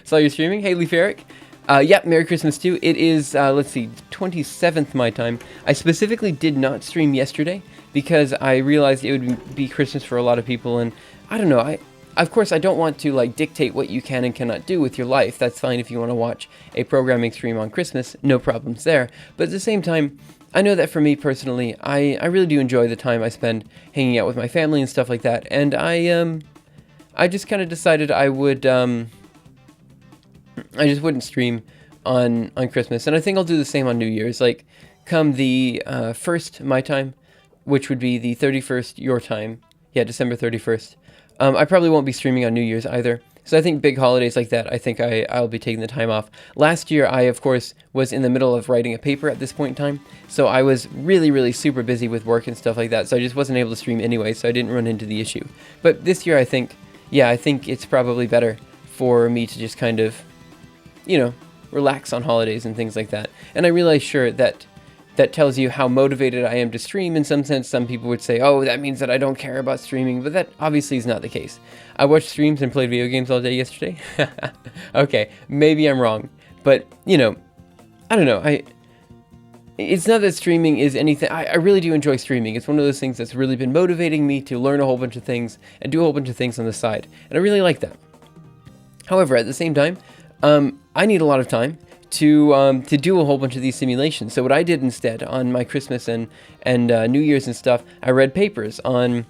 Saw you're streaming. Hey, Leaf Eric. Yep, Merry Christmas too. It is, let's see, 27th my time. I specifically did not stream yesterday because I realized it would be Christmas for a lot of people, and I don't know, of course I don't want to like dictate what you can and cannot do with your life. That's fine if you want to watch a programming stream on Christmas, no problems there. But at the same time, I know that for me personally, I really do enjoy the time I spend hanging out with my family and stuff like that, and I just kind of decided I just wouldn't stream on Christmas, and I think I'll do the same on New Year's. Like, come the 1st my time, which would be the 31st your time. Yeah, December 31st. I probably won't be streaming on New Year's either. So I think big holidays like that, I think I'll be taking the time off. Last year, I, of course, was in the middle of writing a paper at this point in time. So I was really, really super busy with work and stuff like that. So I just wasn't able to stream anyway, so I didn't run into the issue. But this year, I think it's probably better for me to just kind of, relax on holidays and things like that. And I realize, sure, that tells you how motivated I am to stream. In some sense, some people would say, oh, that means that I don't care about streaming, but that obviously is not the case. I watched streams and played video games all day yesterday. Okay, maybe I'm wrong, but, I don't know. It's not that streaming is anything. I really do enjoy streaming. It's one of those things that's really been motivating me to learn a whole bunch of things and do a whole bunch of things on the side, and I really like that. However, at the same time, I need a lot of time to do a whole bunch of these simulations. So what I did instead on my Christmas and New Year's and stuff, I read papers on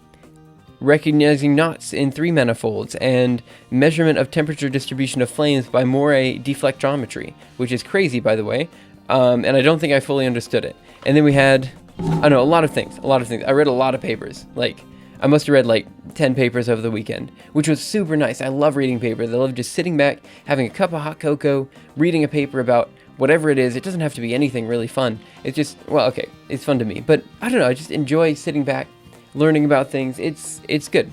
recognizing knots in 3 manifolds and measurement of temperature distribution of flames by Moray deflectometry, which is crazy, by the way, and I don't think I fully understood it. And then we had, a lot of things. I read a lot of papers. Like, I must have read like 10 papers over the weekend, which was super nice. I love reading papers. I love just sitting back, having a cup of hot cocoa, reading a paper about whatever it is. It doesn't have to be anything really fun. It's just, well, okay, it's fun to me. But I don't know, I just enjoy sitting back, learning about things. It's good,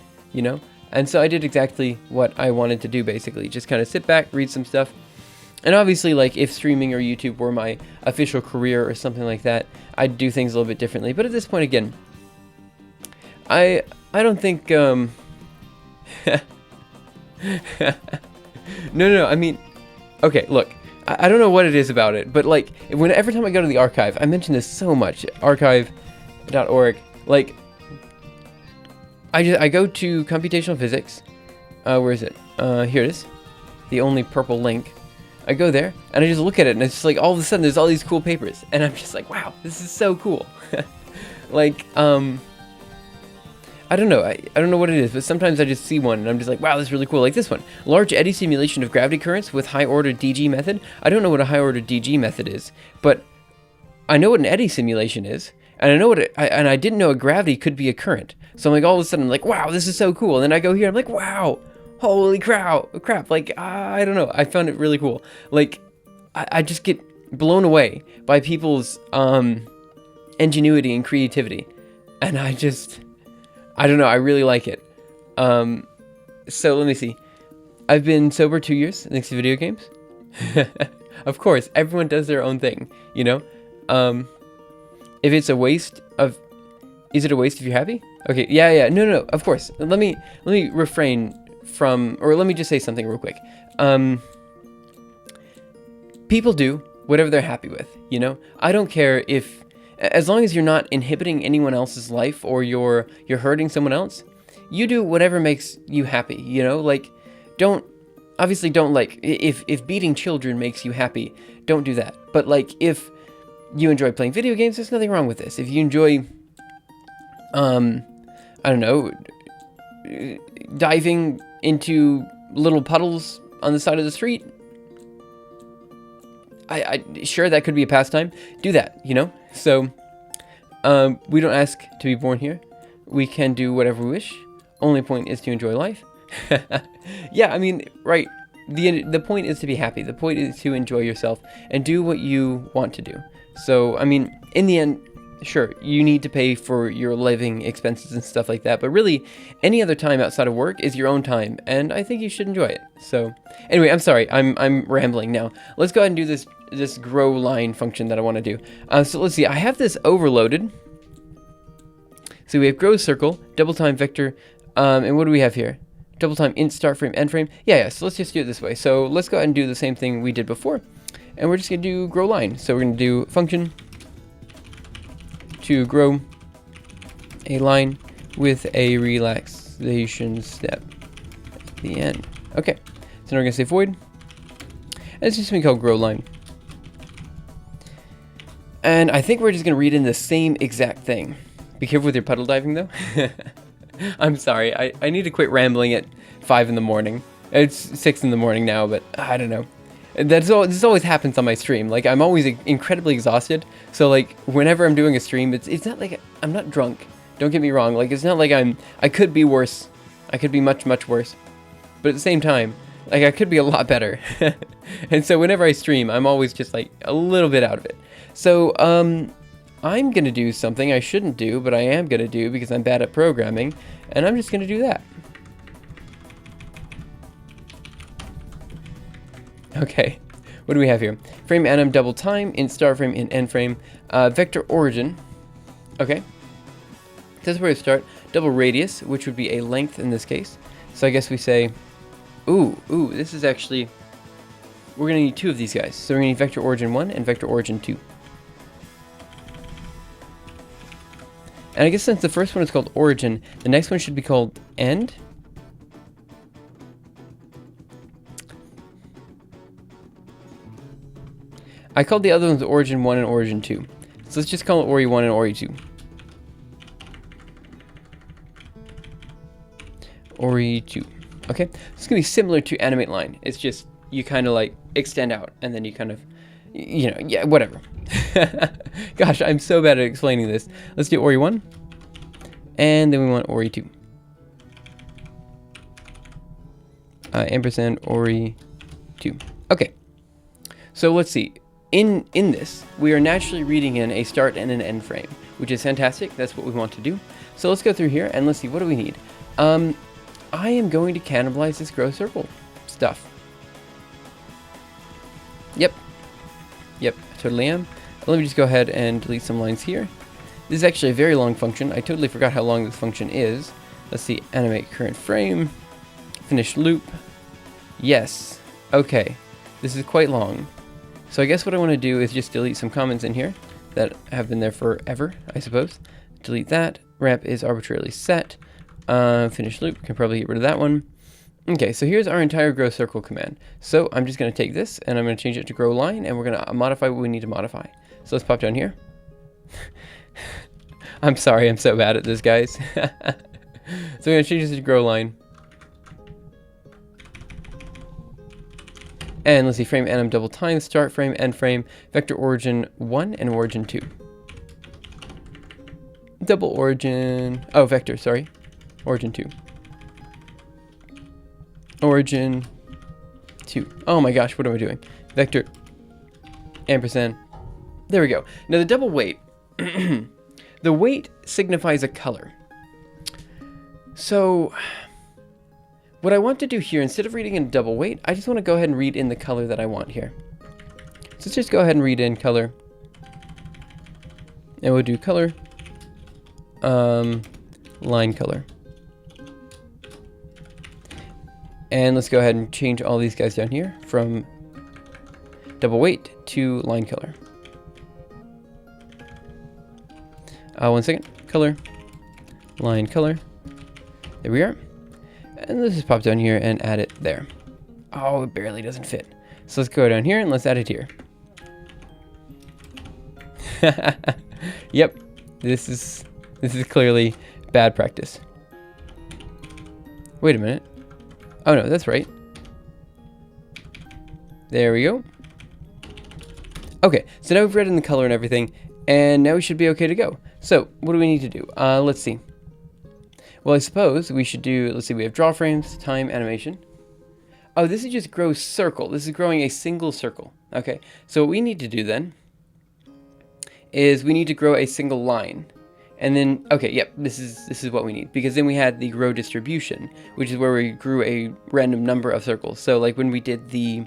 And so I did exactly what I wanted to do, basically. Just kind of sit back, read some stuff. And obviously, like, if streaming or YouTube were my official career or something like that, I'd do things a little bit differently. But at this point, again, I don't think, no, I mean, okay, look, I don't know what it is about it, but, like, every time I go to the archive, I mention this so much, archive.org, like, I go to computational physics, where is it? Here it is, the only purple link. I go there, and I just look at it, and it's just like, all of a sudden, there's all these cool papers, and I'm just like, wow, this is so cool. Like, I don't know. I don't know what it is, but sometimes I just see one and I'm just like, wow, this is really cool. Like this one, large eddy simulation of gravity currents with high order DG method. I don't know what a high order DG method is, but I know what an eddy simulation is, and I know what and I didn't know a gravity could be a current. So I'm like, all of a sudden, I'm like, wow, this is so cool. And then I go here, I'm like, wow, holy crap, like, I don't know, I found it really cool. Like, I just get blown away by people's ingenuity and creativity, and I don't know, I really like it. So let me see. I've been sober 2 years thanks to video games. Of course, everyone does their own thing, you know. If it's a waste of, is it a waste if you're happy? Okay, yeah, no, of course. Let me refrain from, or let me just say something real quick. People do whatever they're happy with, you know. I don't care if, as long as you're not inhibiting anyone else's life or you're hurting someone else, you do whatever makes you happy, you know. Like, obviously don't, like, if beating children makes you happy, don't do that. But like, if you enjoy playing video games, there's nothing wrong with this. If you enjoy, I don't know, diving into little puddles on the side of the street, I sure, that could be a pastime. Do that, you know. So we don't ask to be born here. We can do whatever we wish. Only point is to enjoy life. Yeah, I mean, right. The point is to be happy. The point is to enjoy yourself and do what you want to do. So, I mean, in the end, sure, you need to pay for your living expenses and stuff like that, but really, any other time outside of work is your own time, and I think you should enjoy it. So, anyway, I'm sorry, I'm rambling now. Let's go ahead and do this grow line function that I want to do. So let's see, I have this overloaded. So we have grow circle, double time vector, and what do we have here? Double time int start frame end frame. Yeah, so let's just do it this way. So let's go ahead and do the same thing we did before, and we're just gonna do grow line. So we're gonna do function to grow a line with a relaxation step at the end. Okay, so now we're gonna say void, and it's just gonna be called grow line. And I think we're just gonna read in the same exact thing. Be careful with your puddle diving though. I'm sorry, I need to quit rambling at 5 in the morning. It's 6 in the morning now, but I don't know. This always happens on my stream. Like, I'm always incredibly exhausted. So like, whenever I'm doing a stream, it's not like I'm not drunk. Don't get me wrong. Like, it's not like I could be worse. I could be much, much worse. But at the same time, like, I could be a lot better. And so whenever I stream, I'm always just like a little bit out of it. So I'm gonna do something I shouldn't do, but I am gonna do because I'm bad at programming, and I'm just gonna do that. Okay, what do we have here? Frame anim double time, int start frame, int end frame, vector origin. Okay, that's where we start. Double radius, which would be a length in this case. So I guess we say, ooh, this is actually, we're gonna need 2 of these guys. So we're gonna need vector origin 1 and vector origin 2. And I guess since the first one is called origin, the next one should be called end. I called the other ones origin 1 and origin 2. So let's just call it ori 1 and ori 2. Ori 2. Okay, it's gonna be similar to animate line. It's just you kind of like extend out and then you kind of, you know, yeah, whatever. Gosh, I'm so bad at explaining this. Let's do ori 1, and then we want ori 2. Ampersand ori 2. Okay, so let's see. In this, we are naturally reading in a start and an end frame, which is fantastic. That's what we want to do. So let's go through here and let's see, what do we need? I am going to cannibalize this grow circle stuff. Yep, I totally am. Let me just go ahead and delete some lines here. This is actually a very long function. I totally forgot how long this function is. Let's see, animate current frame, finish loop. Yes, okay, this is quite long. So I guess what I want to do is just delete some comments in here that have been there forever, I suppose. Delete that. Ramp is arbitrarily set. Finish loop, can probably get rid of that one. Okay, so here's our entire grow circle command. So I'm just going to take this and I'm going to change it to grow line, and we're going to modify what we need to modify. So let's pop down here. I'm sorry, I'm so bad at this, guys. So we're going to change this to grow line. And let's see, frame anim double time, start frame, end frame, vector origin 1 and origin 2. Double origin, oh, vector, sorry, origin 2. origin 2. Oh my gosh, what am I doing? Vector ampersand. There we go. Now the double weight. The weight signifies a color. So what I want to do here, instead of reading in double weight, I just want to go ahead and read in the color that I want here. So let's just go ahead and read in color. And we'll do color, line color. And let's go ahead and change all these guys down here from double weight to line color. 1 second. Color, line color. There we are. And let's just pop down here and add it there. Oh, it barely doesn't fit. So let's go down here and let's add it here. Yep, this is clearly bad practice. Wait a minute. Oh no, that's right. There we go. Okay, so now we've read in the color and everything, and now we should be okay to go. So what do we need to do? Let's see. Well, I suppose we should do, let's see, we have draw frames, time, animation. Oh, this is just grow circle. This is growing a single circle. Okay, so what we need to do then is we need to grow a single line. And then, okay, yep, this is what we need, because then we had the grow distribution, which is where we grew a random number of circles. So like when we did the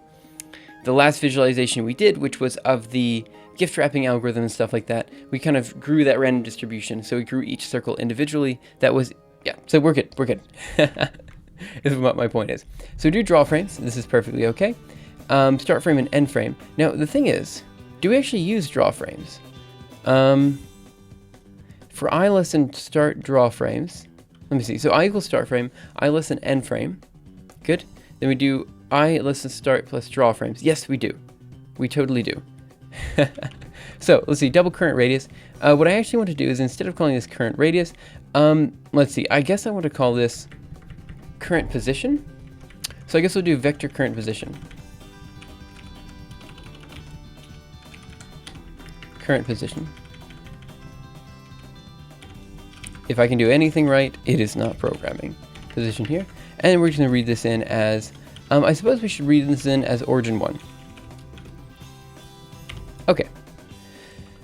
last visualization we did, which was of the gift wrapping algorithm and stuff like that, we kind of grew that random distribution. So we grew each circle individually. That was, yeah, so we're good, we're good. Is what my point is. So do draw frames, this is perfectly okay. Start frame and end frame. Now the thing is, do we actually use draw frames? For I lesson start draw frames, let me see. So I equals start frame, I lesson end frame. Good. Then we do I lesson start plus draw frames. Yes, we do. We totally do. So let's see, double current radius. What I actually want to do is, instead of calling this current radius, let's see, I guess I want to call this current position. So I guess we'll do vector current position. Current position. If I can do anything right, it is not programming. Position here. And we're just going to read this in as, I suppose we should read this in as origin 1. Okay.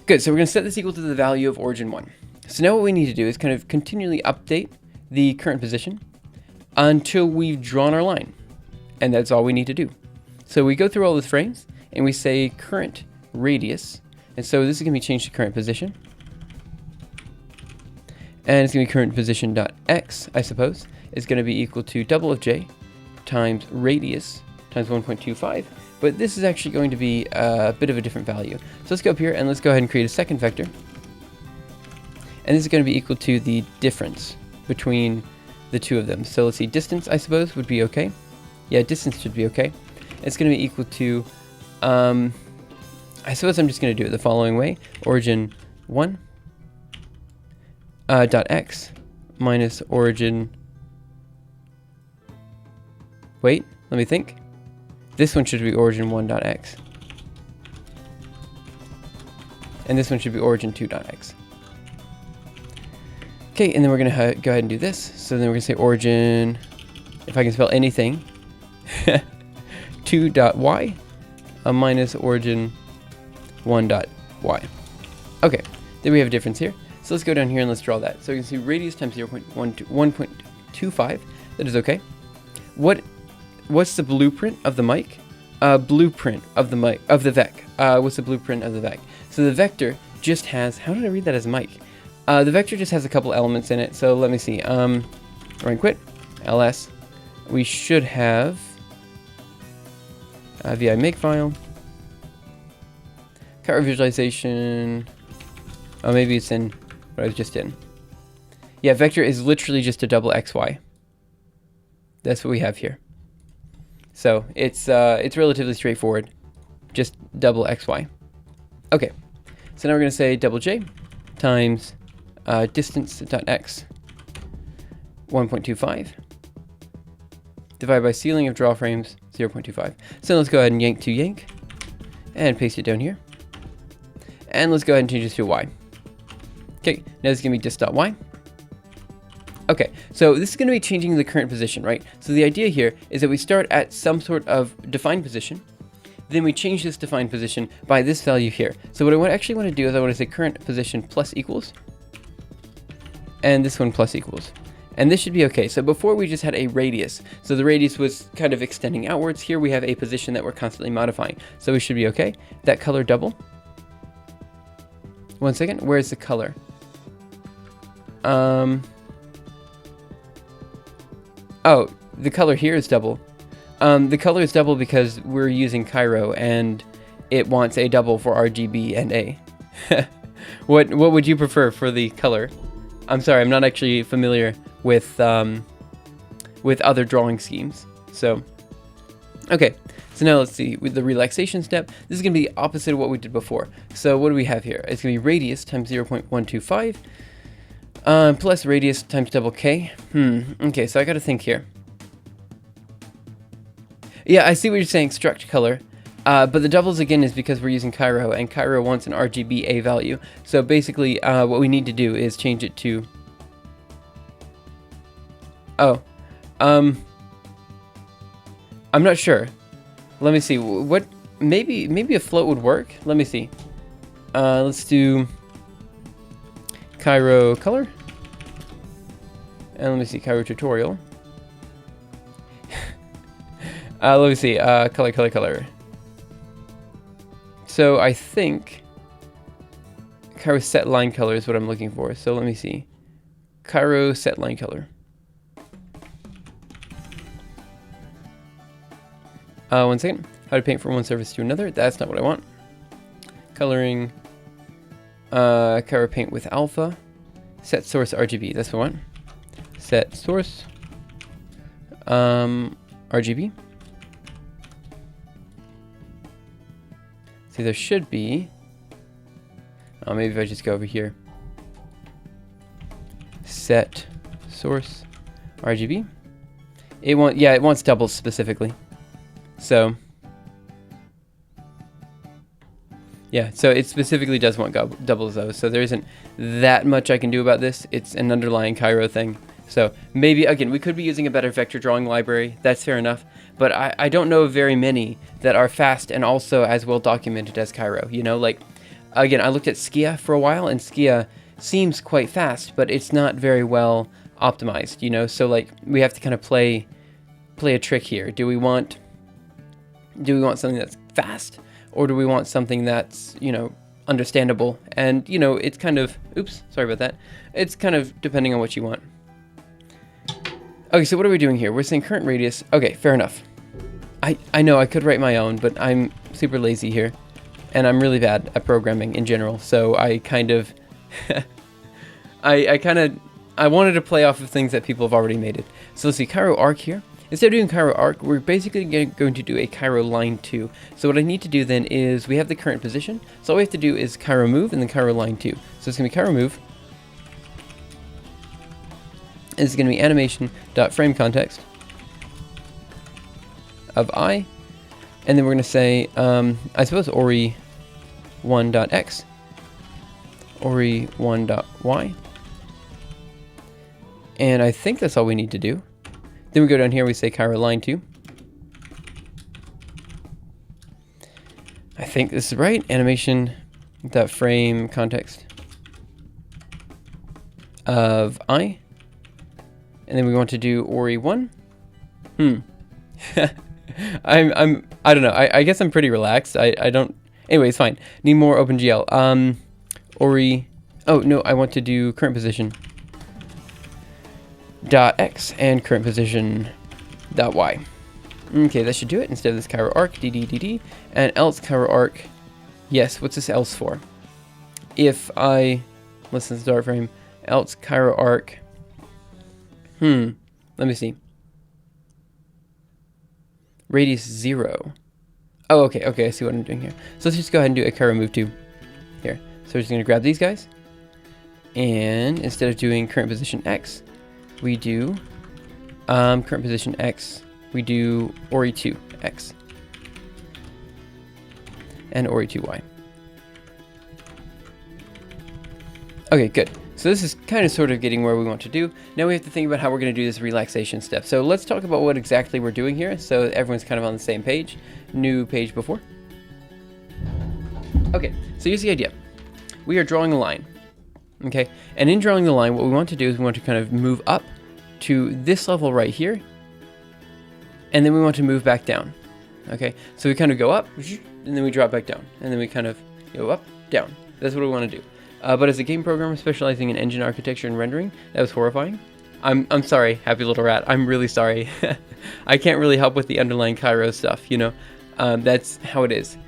Good, so we're going to set this equal to the value of origin 1. So now what we need to do is kind of continually update the current position until we've drawn our line. And that's all we need to do. So we go through all the frames and we say current radius. And so this is going to be changed to current position. And it's going to be current position dot x, I suppose, is going to be equal to double of j times radius times 1.25. But this is actually going to be a bit of a different value. So let's go up here and let's go ahead and create a second vector. And this is going to be equal to the difference between the two of them. So let's see, distance, I suppose, would be okay. Yeah, distance should be okay. It's going to be equal to, I suppose I'm just going to do it the following way. Origin 1 dot x minus origin, wait, let me think. This one should be origin 1 dot x. And this one should be origin 2 dot x. Okay, and then we're going to go ahead and do this. So then we're going to say origin, if I can spell anything, 2 dot y minus origin 1 dot y. Okay, then we have a difference here. So let's go down here and let's draw that. So you can see radius times 1.25. That is okay. What's the blueprint of the mic? Blueprint of the mic, of the vec. What's the blueprint of the vec? So the vector just has, how did I read that as mic? The vector just has a couple elements in it. So let me see. Run quit, ls. We should have vi makefile. Cut visualization. Oh, maybe it's in what I was just in. Yeah, vector is literally just a double xy. That's what we have here. So it's relatively straightforward. Just double xy. Okay. So now we're going to say double j times distance.x 1.25 divided by ceiling of draw frames 0.25. So let's go ahead and yank to yank and paste it down here. And let's go ahead and change this to y. Okay, now this is going to be dist.y Okay, so this is going to be changing the current position, right? So the idea here is that we start at some sort of defined position, then we change this defined position by this value here. So what I actually want to do is I want to say current position plus equals, and this one plus equals. And this should be okay. So before we just had a radius. So the radius was kind of extending outwards. Here we have a position that we're constantly modifying. So we should be okay. That color double. 1 second, where's the color? Oh, the color here is double. The color is double because we're using Cairo and it wants a double for RGB and A. What would you prefer for the color? I'm sorry, I'm not actually familiar with other drawing schemes. So, okay. So now let's see, with the relaxation step, this is going to be the opposite of what we did before. So what do we have here? It's going to be radius times 0.125 plus radius times double K. Okay, so I got to think here. Yeah, I see what you're saying, struct color. But the doubles again is because we're using Cairo, and Cairo wants an RGBA value. So basically, what we need to do is change it to... Oh. I'm not sure. Let me see. What? Maybe a float would work. Let me see. Let's do Cairo color. And let me see, Cairo tutorial. Let me see, color. So I think Cairo set line color is what I'm looking for. So let me see. Cairo set line color. 1 second. How to paint from one surface to another. That's not what I want. Coloring. Cairo paint with alpha. Set source RGB. That's what I want. Set source. RGB. See, there should be. Oh, maybe if I just go over here. Set source RGB. It wants doubles specifically. So yeah, so it specifically does want doubles though. So there isn't that much I can do about this. It's an underlying Cairo thing. So maybe, again, we could be using a better vector drawing library. That's fair enough. But I don't know of very many that are fast and also as well documented as Cairo. You know, like, again, I looked at Skia for a while, and Skia seems quite fast, but it's not very well optimized, you know? So, like, we have to kind of play a trick here. Do we want something that's fast, or do we want something that's, you know, understandable? And, you know, it's kind of, oops, sorry about that. It's kind of depending on what you want. Okay, so what are we doing here? We're saying current radius. Okay, fair enough. I know I could write my own, but I'm super lazy here. And I'm really bad at programming in general. So I kind of... I wanted to play off of things that people have already made it. So let's see, Cairo arc here. Instead of doing Cairo arc, we're basically going to do a Cairo line 2. So what I need to do then is, we have the current position. So all we have to do is Cairo move and then Cairo line 2. So it's going to be Cairo move. And it's going to be animation.frame context of I. And then we're going to say, I suppose ori1.x, ori1.y. And I think that's all we need to do. Then we go down here, we say Cairo line 2. I think this is right. Animation.frame context of I. And then we want to do ori1. I don't know. I guess I'm pretty relaxed. I don't. Anyway, it's fine. Need more OpenGL. Ori. Oh no, I want to do current position .x and current position .y. Okay, that should do it. Instead of this Cairo arc, dd, and else Cairo arc. Yes, what's this else for? If I listen to start frame, else Cairo arc. Let me see. Radius 0. Oh, okay, I see what I'm doing here. So let's just go ahead and do a Cairo move 2 here. So we're just gonna grab these guys, and instead of doing current position X, we do current position X, we do ori2 X and ori2 Y. Okay, good. So this is kind of sort of getting where we want to do. Now we have to think about how we're going to do this relaxation step. So let's talk about what exactly we're doing here, so everyone's kind of on the same page. New page before. Okay, so here's the idea. We are drawing a line, okay? And in drawing the line, what we want to do is we want to kind of move up to this level right here, and then we want to move back down, okay? So we kind of go up, and then we drop back down, and then we kind of go up, down. That's what we want to do. But as a game programmer specializing in engine architecture and rendering, that was horrifying. I'm sorry, Happy Little Rat. I'm really sorry. I can't really help with the underlying Cairo stuff, you know? That's how it is.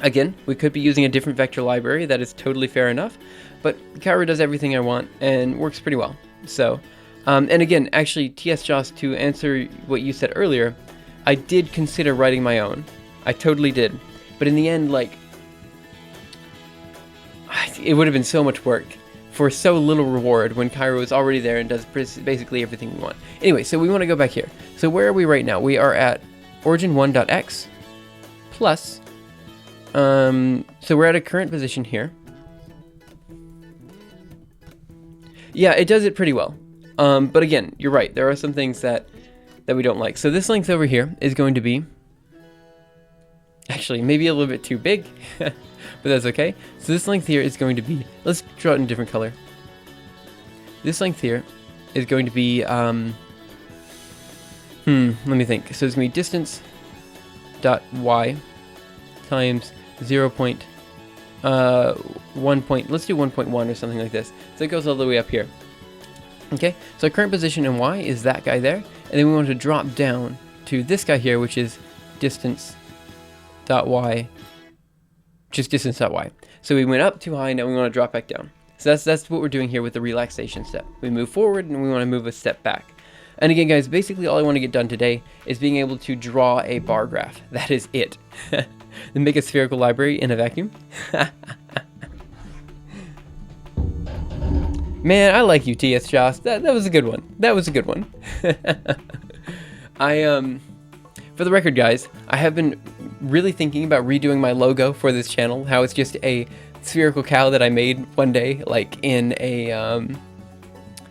Again, we could be using a different vector library. That is totally fair enough. But Cairo does everything I want and works pretty well. So, and again, actually, TS Joss, to answer what you said earlier, I did consider writing my own. I totally did. But in the end, like, it would have been so much work for so little reward when Cairo is already there and does basically everything we want. Anyway, so we want to go back here. So where are we right now? We are at origin1.x plus, so we're at a current position here. Yeah, it does it pretty well. But again, you're right. There are some things that we don't like. So this length over here is going to be, actually, maybe a little bit too big, but that's okay. So this length here is going to be, let's draw it in a different color. This length here is going to be, let me think. So it's going to be distance dot y times 0.1 point, let's do 1.1 or something like this. So it goes all the way up here. Okay, so our current position in y is that guy there, and then we want to drop down to this guy here, which is distance dot y, just distance dot y. So we went up too high, now we want to drop back down. So that's what we're doing here with the relaxation step. We move forward and we want to move a step back. And again, guys, basically all I want to get done today is being able to draw a bar graph. That is it. Then make a spherical library in a vacuum. Man, I like you, TS Joss. That was a good one. That was a good one. For the record, guys, I have been really thinking about redoing my logo for this channel. How it's just a spherical cow that I made one day, like in a,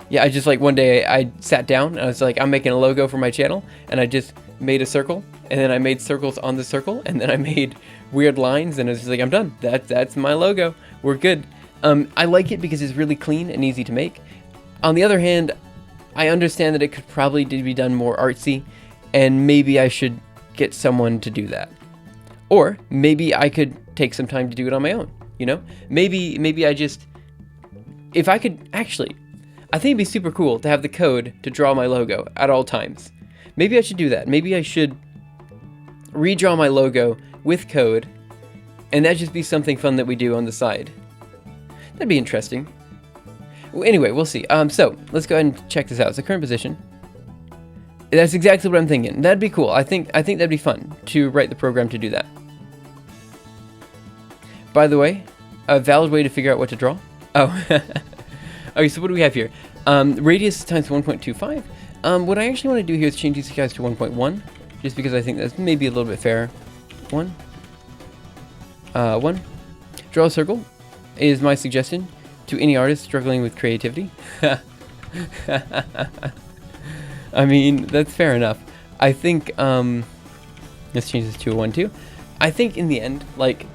yeah, I just like one day I sat down and I was like, I'm making a logo for my channel, and I just made a circle, and then I made circles on the circle, and then I made weird lines, and I was just like, I'm done. That's my logo. We're good. I like it because it's really clean and easy to make. On the other hand, I understand that it could probably be done more artsy, and maybe I should get someone to do that. Or maybe I could take some time to do it on my own, you know? Maybe I just, if I could, actually, I think it'd be super cool to have the code to draw my logo at all times. Maybe I should do that. Maybe I should redraw my logo with code, and that'd just be something fun that we do on the side. That'd be interesting. Well, anyway, we'll see. So let's go ahead and check this out. It's the current position. That's exactly what I'm thinking. That'd be cool. I think that'd be fun to write the program to do that. By the way, a valid way to figure out what to draw. Oh, okay. So what do we have here? Radius times 1.25. What I actually want to do here is change these guys to 1.1, just because I think that's maybe a little bit fairer. 1. Draw a circle is my suggestion to any artist struggling with creativity. I mean, that's fair enough. I think, let's change this to a 1, 2. I think in the end, like,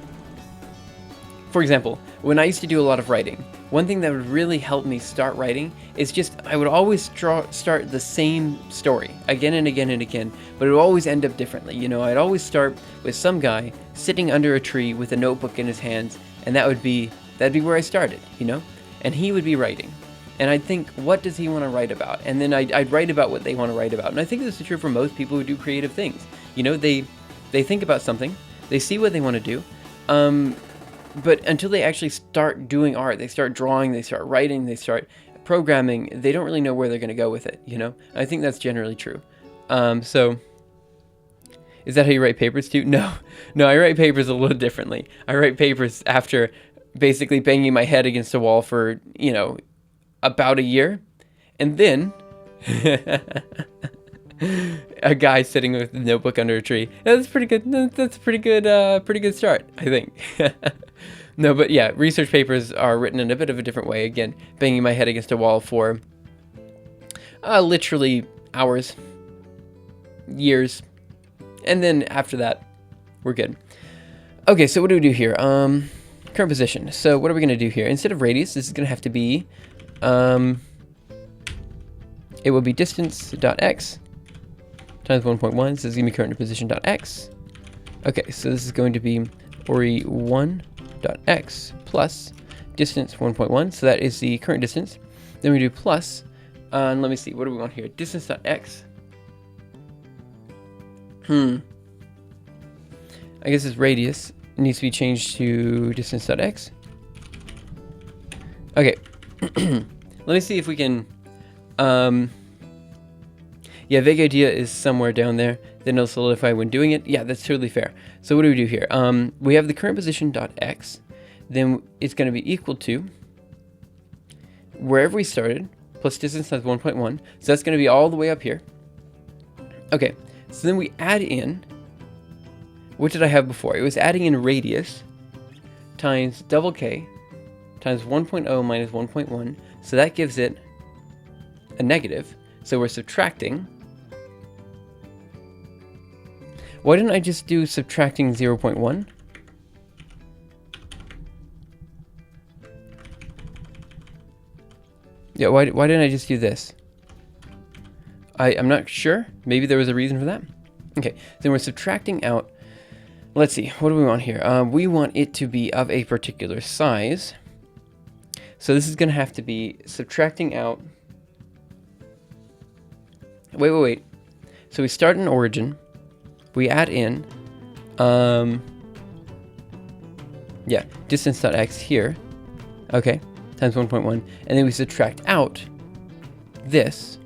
for example, when I used to do a lot of writing, one thing that would really help me start writing is just, I would always start the same story again and again and again, but it would always end up differently. You know, I'd always start with some guy sitting under a tree with a notebook in his hands, and that'd be where I started, you know, and he would be writing. And I'd think, what does he want to write about? And then I'd write about what they want to write about. And I think this is true for most people who do creative things. You know, they think about something, they see what they want to do, but until they actually start doing art, they start drawing, they start writing, they start programming, they don't really know where they're going to go with it, you know? I think that's generally true. So, is that how you write papers too? No, I write papers a little differently. I write papers after basically banging my head against a wall for, you know, about a year, and then a guy sitting with a notebook under a tree. That's pretty good. That's a pretty good start, I think. No, but yeah, research papers are written in a bit of a different way. Again, banging my head against a wall for literally hours, years, and then after that, we're good. Okay, so what do we do here? Current position. So what are we going to do here? Instead of radius, this is going to have to be, it will be distance.x times 1.1. So this is going to be current position.x. Okay, so this is going to be ori1.x plus distance 1.1. So that is the current distance. Then we do plus, and let me see, what do we want here? Distance.x. I guess it's radius. It needs to be changed to distance.x. Okay. Let me see if we can... yeah, vague idea is somewhere down there. Then it'll solidify when doing it. Yeah, that's totally fair. So what do we do here? We have the current position.x. Then it's going to be equal to wherever we started plus distance times 1.1. So that's going to be all the way up here. Okay. So then we add in... What did I have before? It was adding in radius times double k times 1.0 minus 1.1. So that gives it a negative. So we're subtracting. Why didn't I just do subtracting 0.1? Yeah, why didn't I just do this? I'm not sure. Maybe there was a reason for that. Okay, then we're subtracting out. Let's see, what do we want here? We want it to be of a particular size. So this is going to have to be subtracting out. Wait. So we start in origin. We add in, yeah, distance.x here. Okay, times 1.1. And then we subtract out this.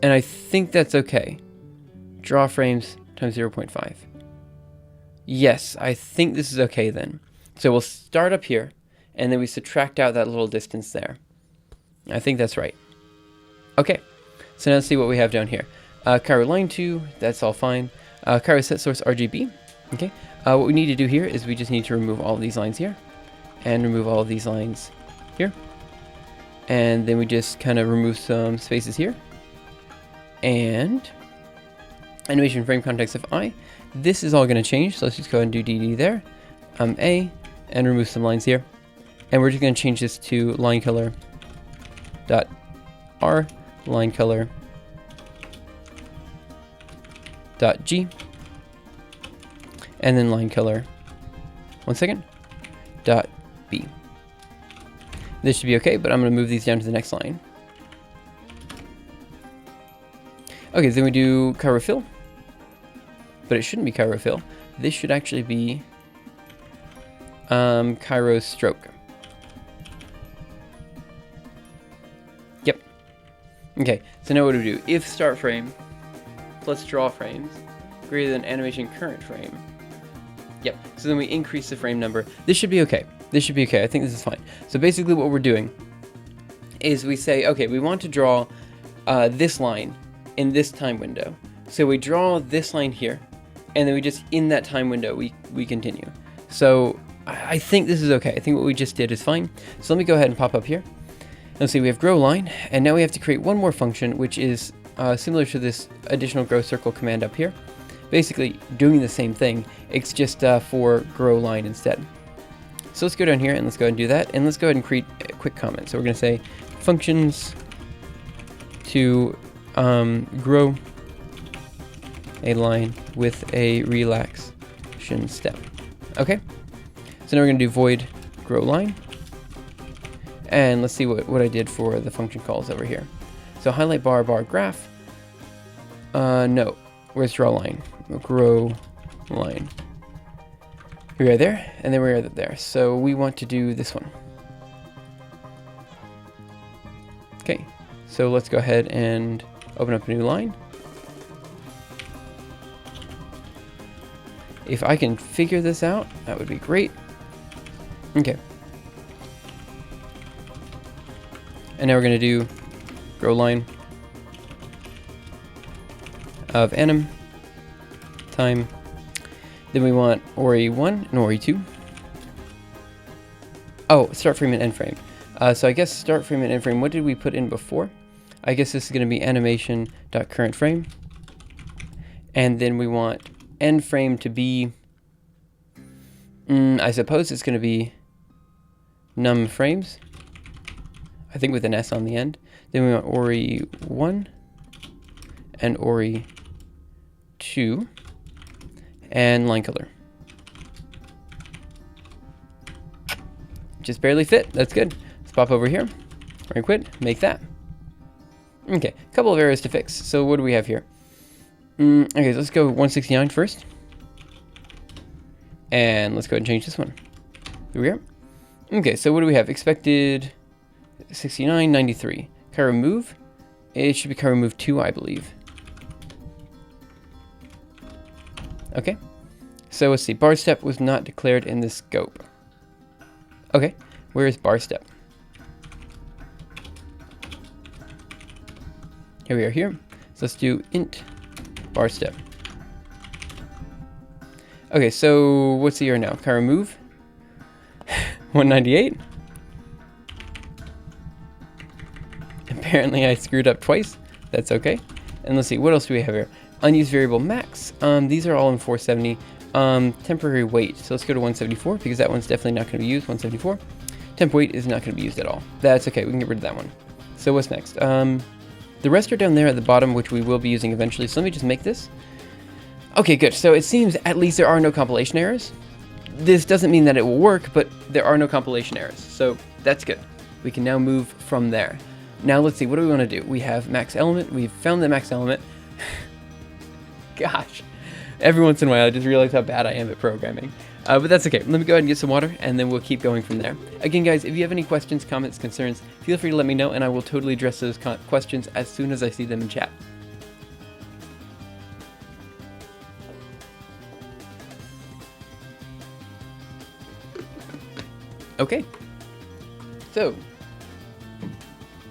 And I think that's okay. Draw frames times 0.5. Yes, I think this is okay then. So we'll start up here, and then we subtract out that little distance there. I think that's right. Okay, so now let's see what we have down here. Cairo line 2, that's all fine. Cairo set source RGB. Okay, what we need to do here is we just need to remove all of these lines here, and remove all of these lines here. And then we just kind of remove some spaces here. And animation frame context of I. This is all going to change, so let's just go ahead and do DD there. A, and remove some lines here. And we're just going to change this to line color dot R, line color dot G, and then line color, dot B. This should be okay, but I'm going to move these down to the next line. Okay, then we do Cairo fill. But it shouldn't be Cairo fill. This should actually be Cairo stroke. Yep. Okay, so now what do we do? If start frame plus draw frames greater than animation current frame. Yep, so then we increase the frame number. This should be okay. This should be okay. I think this is fine. So basically what we're doing is we say, okay, we want to draw this line in this time window. So we draw this line here, and then we just, in that time window, we continue. So I think this is okay. I think what we just did is fine. So let me go ahead and pop up here. Let's see, we have grow line, and now we have to create one more function, which is similar to this additional grow circle command up here. Basically doing the same thing, it's just for grow line instead. So let's go down here and let's go ahead and do that, and let's go ahead and create a quick comment. So we're going to say functions to grow a line with a relaxation step. Okay, so now we're going to do void grow line, and let's see what I did for the function calls over here. So highlight bar graph. No, where's draw line? Grow line. Here we are there, and then we are there. So we want to do this one. Okay, so let's go ahead and open up a new line. If I can figure this out, that would be great. Okay. And now we're going to do grow line of anim time. Then we want Ori 1 and Ori 2. Oh, start frame and end frame. So I guess start frame and end frame. What did we put in before? I guess this is going to be animation.current frame. And then we want end frame to be, I suppose it's going to be num frames. I think with an S on the end. Then we want Ori 1 and Ori 2 and line color. Just barely fit. That's good. Let's pop over here. Right quit. Make that. Okay. A couple of errors to fix. So what do we have here? Okay, so let's go 169 first. And let's go ahead and change this one. Here we are. Okay, so what do we have? Expected 69, 93. Can I remove? It should be can I remove 2, I believe. Okay. So let's see. Bar step was not declared in the scope. Okay. Where is bar step? Here we are here. So let's do int bar step. Okay, so what's the error now? Can I remove? 198? Apparently I screwed up twice. That's okay. And let's see, what else do we have here? Unused variable max. These are all in 470. Temporary weight. So let's go to 174 because that one's definitely not going to be used. 174. Temp weight is not going to be used at all. That's okay. We can get rid of that one. So what's next? The rest are down there at the bottom, which we will be using eventually. So let me just make this. Okay, good. So it seems at least there are no compilation errors. This doesn't mean that it will work, but there are no compilation errors. So that's good. We can now move from there. Now let's see, what do we want to do? We have max element. We've found the max element. Gosh, every once in a while I just realize how bad I am at programming. But that's okay. Let me go ahead and get some water, and then we'll keep going from there. Again, guys, if you have any questions, comments, concerns, feel free to let me know, and I will totally address those questions as soon as I see them in chat. Okay. So,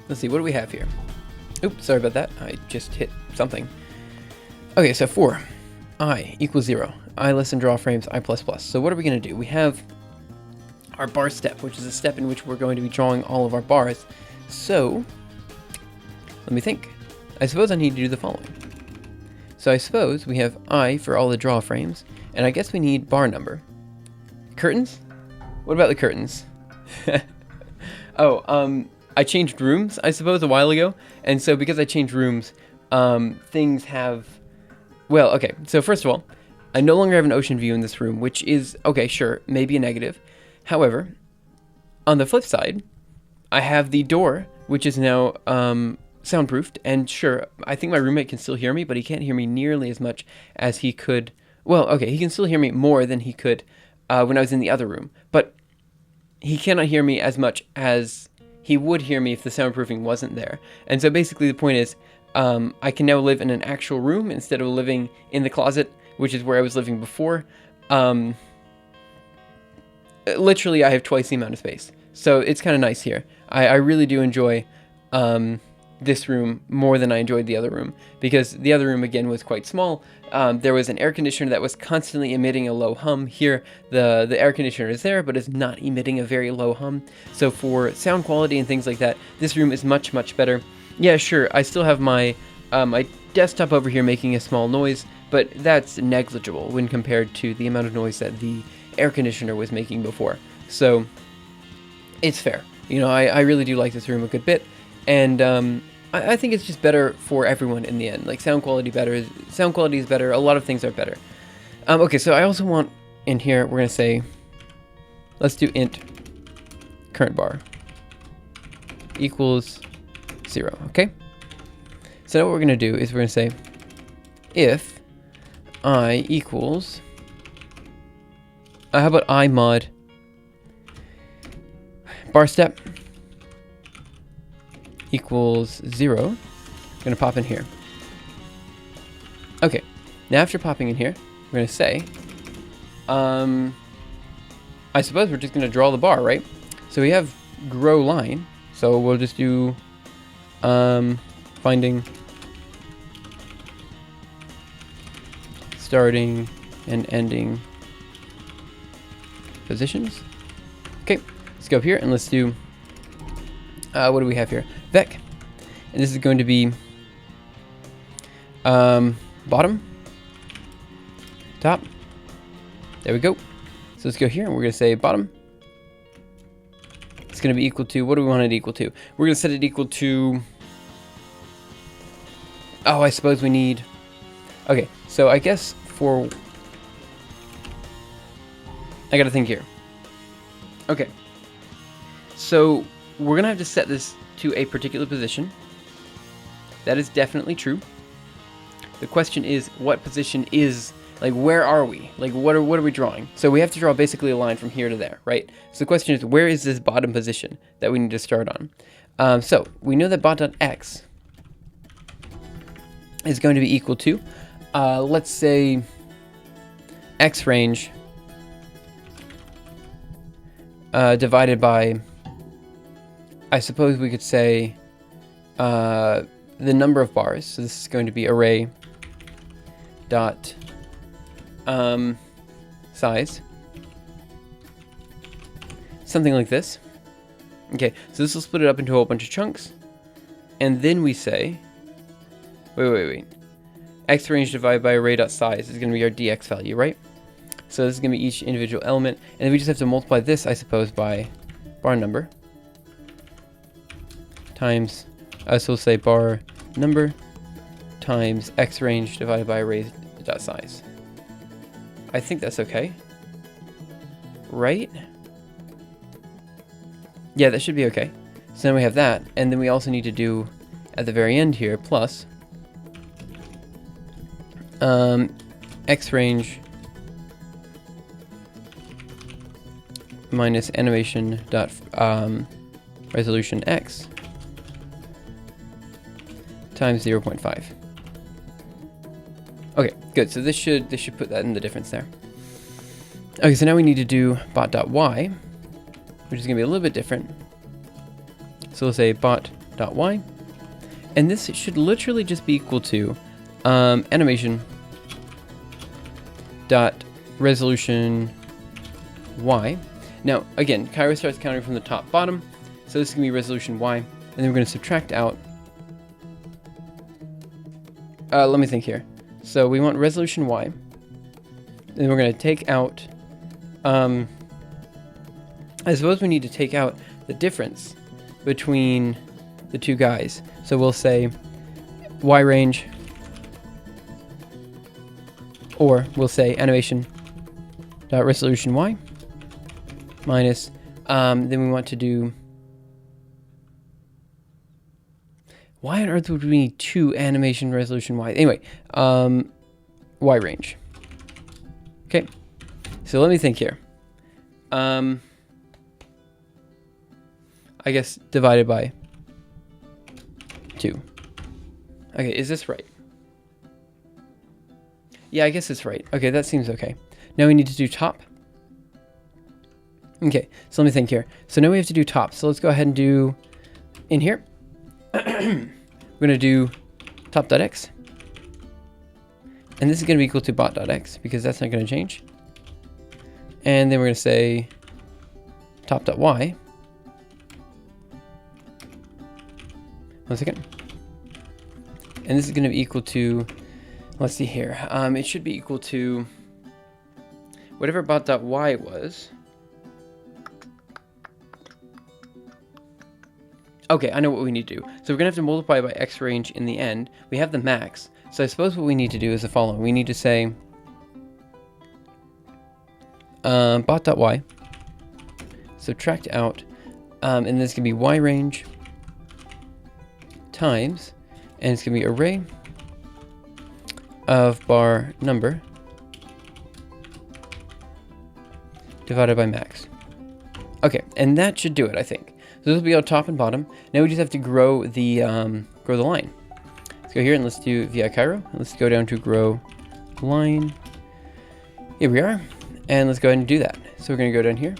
let's see, what do we have here? Oops, sorry about that. I just hit something. Okay, so for I equals 0, I less than draw frames, I plus plus. So what are we going to do? We have our bar step, which is a step in which we're going to be drawing all of our bars. So, let me think. I suppose I need to do the following. So I suppose we have I for all the draw frames, and I guess we need bar number. Curtains? What about the curtains? I changed rooms, I suppose, a while ago. And so because I changed rooms, things have... Well, okay, so first of all, I no longer have an ocean view in this room, which is, okay, sure, maybe a negative. However, on the flip side, I have the door, which is now soundproofed. And sure, I think my roommate can still hear me, but he can't hear me nearly as much as he could. Well, okay, he can still hear me more than he could when I was in the other room. But he cannot hear me as much as he would hear me if the soundproofing wasn't there. And so basically the point is, I can now live in an actual room instead of living in the closet, which is where I was living before. Literally, I have twice the amount of space. So it's kind of nice here. I really do enjoy this room more than I enjoyed the other room, because the other room, again, was quite small. There was an air conditioner that was constantly emitting a low hum. Here, the air conditioner is there, but is not emitting a very low hum. So for sound quality and things like that, this room is much, much better. Yeah, sure, I still have my my desktop over here making a small noise, but that's negligible when compared to the amount of noise that the air conditioner was making before. So it's fair. You know, I really do like this room a good bit, and I think it's just better for everyone in the end. Like sound quality is better, a lot of things are better. Okay, so I also want in here, we're gonna say, let's do int current bar equals 0, okay? So now what we're gonna do is we're gonna say if I equals, how about I mod bar step equals 0. I'm gonna pop in here. Okay, now after popping in here, we're gonna say, I suppose we're just gonna draw the bar, right? So we have grow line, so we'll just do finding starting and ending positions. Okay, let's go up here and let's do, what do we have here? Vec. And this is going to be bottom, top. There we go. So let's go here and we're going to say bottom. It's going to be equal to, what do we want it equal to? We're going to set it equal to, oh, I suppose we need, okay, so I guess for, I got to think here. Okay, so we're going to have to set this to a particular position. That is definitely true. The question is, what position is, like, where are we? Like, what are we drawing? So we have to draw basically a line from here to there, right? So the question is, where is this bottom position that we need to start on? So we know that bot.x is going to be equal to, let's say, x range divided by, I suppose we could say, the number of bars. So this is going to be array dot size, something like this. Okay, so this will split it up into a whole bunch of chunks, and then we say, wait, x range divided by array dot size is going to be our dx value, right? So this is going to be each individual element, and then we just have to multiply this, I suppose, by bar number times, so we'll say bar number times x range divided by array dot size. I think that's okay, right? Yeah, that should be okay. So then we have that, and then we also need to do at the very end here plus x range minus animation dot resolution x times 0.5. Okay, good. So this should put that in the difference there. Okay, so now we need to do bot.y, which is going to be a little bit different. So we'll say bot.y, and this should literally just be equal to animation dot resolution y. Now again, Cairo starts counting from the top bottom, so this is going to be resolution y, and then we're going to subtract out. Let me think here. So we want resolution y, and then we're going to take out, I suppose we need to take out the difference between the two guys. So we'll say y range, or we'll say animation dot resolution y minus, then we want to do, why on earth would we need two animation resolution y? Anyway, y range. Okay, so let me think here. I guess divided by 2. Okay, is this right? Yeah, I guess it's right. Okay, that seems okay. Now we need to do top. Okay, so let me think here. So now we have to do top. So let's go ahead and do in here. We're going to do top.x. And this is going to be equal to bot.x because that's not going to change. And then we're going to say top.y. One second. And this is going to be equal to, let's see here. It should be equal to whatever bot.y was. Okay, I know what we need to do. So we're going to have to multiply by x range in the end. We have the max. So I suppose what we need to do is the following. We need to say bot.y, subtract out, and this can be y range times, and it's going to be array of bar number divided by max. Okay, and that should do it, I think. So this will be our top and bottom. Now we just have to grow the line. Let's go here and let's do via Cairo. Let's go down to grow line. Here we are. And let's go ahead and do that. So we're going to go down here.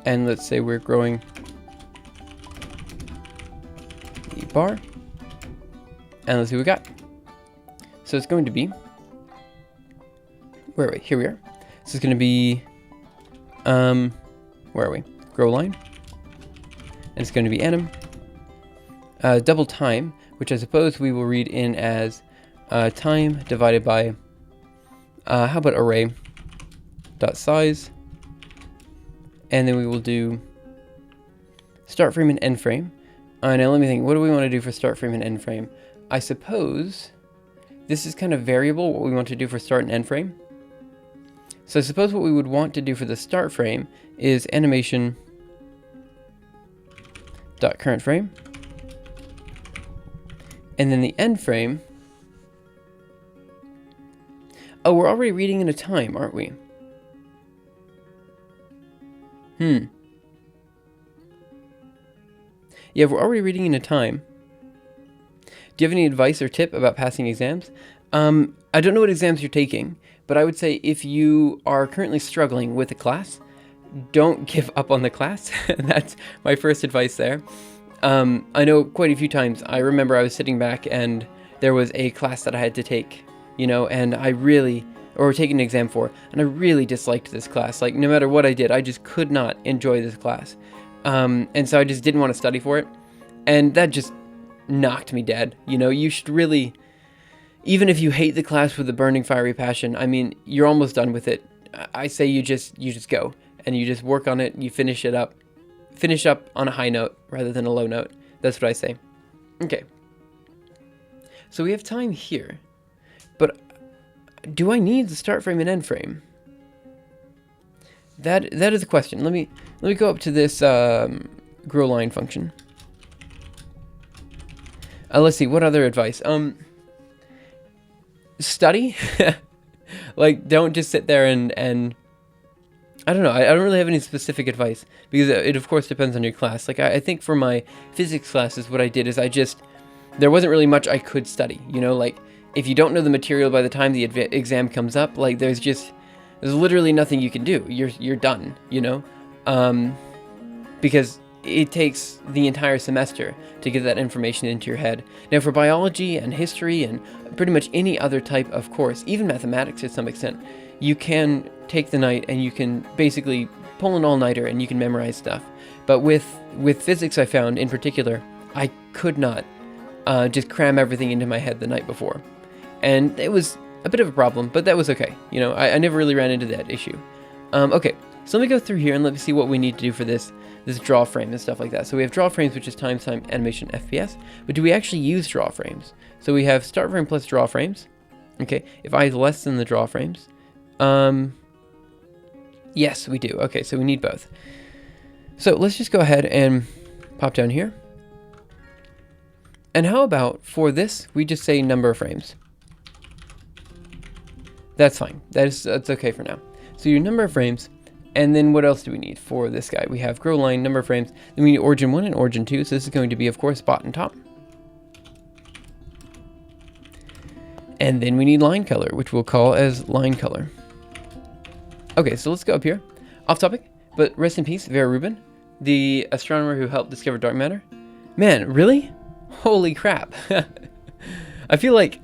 And let's say we're growing the bar. And let's see what we got. So it's going to be, where are we? Here we are. So it's going to be, where are we? grow line. And it's going to be anim. Double time, which I suppose we will read in as time divided by, how about array dot size. And then we will do start frame and end frame. Now let me think, what do we want to do for start frame and end frame? I suppose this is kind of variable, what we want to do for start and end frame. So I suppose what we would want to do for the start frame is animation dot current frame. And then the end frame. Oh, we're already reading in a time, aren't we? Yeah, we're already reading in a time. Do you have any advice or tip about passing exams? I don't know what exams you're taking, but I would say if you are currently struggling with a class, don't give up on the class. That's my first advice there. I know quite a few times, I remember I was sitting back and there was a class that I had to take, you know, and or taking an exam for, and I really disliked this class. Like, no matter what I did, I just could not enjoy this class. And so I just didn't want to study for it. And that just knocked me dead. You know, you should really, even if you hate the class with a burning fiery passion, I mean, you're almost done with it. I say you just go and you just work on it and you finish up on a high note rather than a low note. That's what I say. Okay. So we have time here, but do I need the start frame and end frame? That is a question. Let me go up to this grow line function. Let's see, what other advice? Study. Like, don't just sit there and I don't know. I don't really have any specific advice because it of course depends on your class. Like, I think for my physics classes, what I did is there wasn't really much I could study. You know, like, if you don't know the material by the time the exam comes up, like, there's literally nothing you can do. You're done, you know? Because it takes the entire semester to get that information into your head. Now, for biology and history and pretty much any other type of course, even mathematics to some extent, you can take the night and you can basically pull an all-nighter and you can memorize stuff. But with physics, I found in particular, I could not just cram everything into my head the night before. And it was a bit of a problem, but that was okay. You know, I never really ran into that issue. Okay, so let me go through here and let me see what we need to do for this draw frame and stuff like that. So we have draw frames, which is time, animation, FPS. But do we actually use draw frames? So we have start frame plus draw frames. Okay, if I is less than the draw frames. Yes, we do. Okay, so we need both. So let's just go ahead and pop down here. And how about for this, we just say number of frames. That's fine. That's okay for now. So your number of frames, and then what else do we need for this guy? We have grow line, number of frames, then we need origin 1 and origin 2. So this is going to be, of course, bottom and top. And then we need line color, which we'll call as line color. Okay, so let's go up here. Off topic, but rest in peace, Vera Rubin, the astronomer who helped discover dark matter. Man, really? Holy crap. I feel like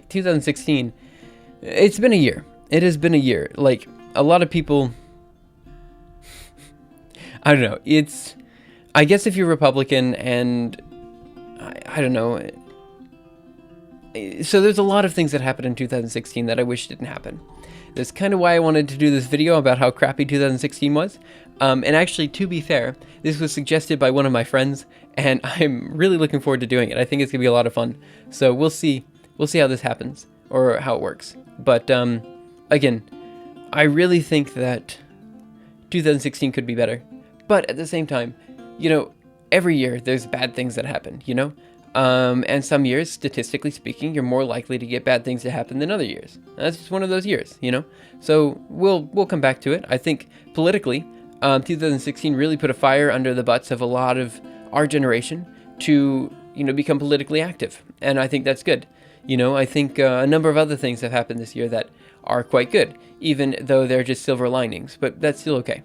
2016, it's been a year. It has been a year. Like, a lot of people, I don't know, I guess if you're Republican and, I don't know, so there's a lot of things that happened in 2016 that I wish didn't happen. That's kind of why I wanted to do this video about how crappy 2016 was. And actually, to be fair, this was suggested by one of my friends, and I'm really looking forward to doing it. I think it's gonna be a lot of fun. So we'll see how this happens, or how it works. But again, I really think that 2016 could be better. But at the same time, you know, every year there's bad things that happen, you know? And some years, statistically speaking, you're more likely to get bad things to happen than other years. That's just one of those years, you know? So we'll come back to it. I think politically, 2016 really put a fire under the butts of a lot of our generation to, you know, become politically active. And I think that's good. You know, I think a number of other things have happened this year that are quite good, even though they're just silver linings, but that's still okay.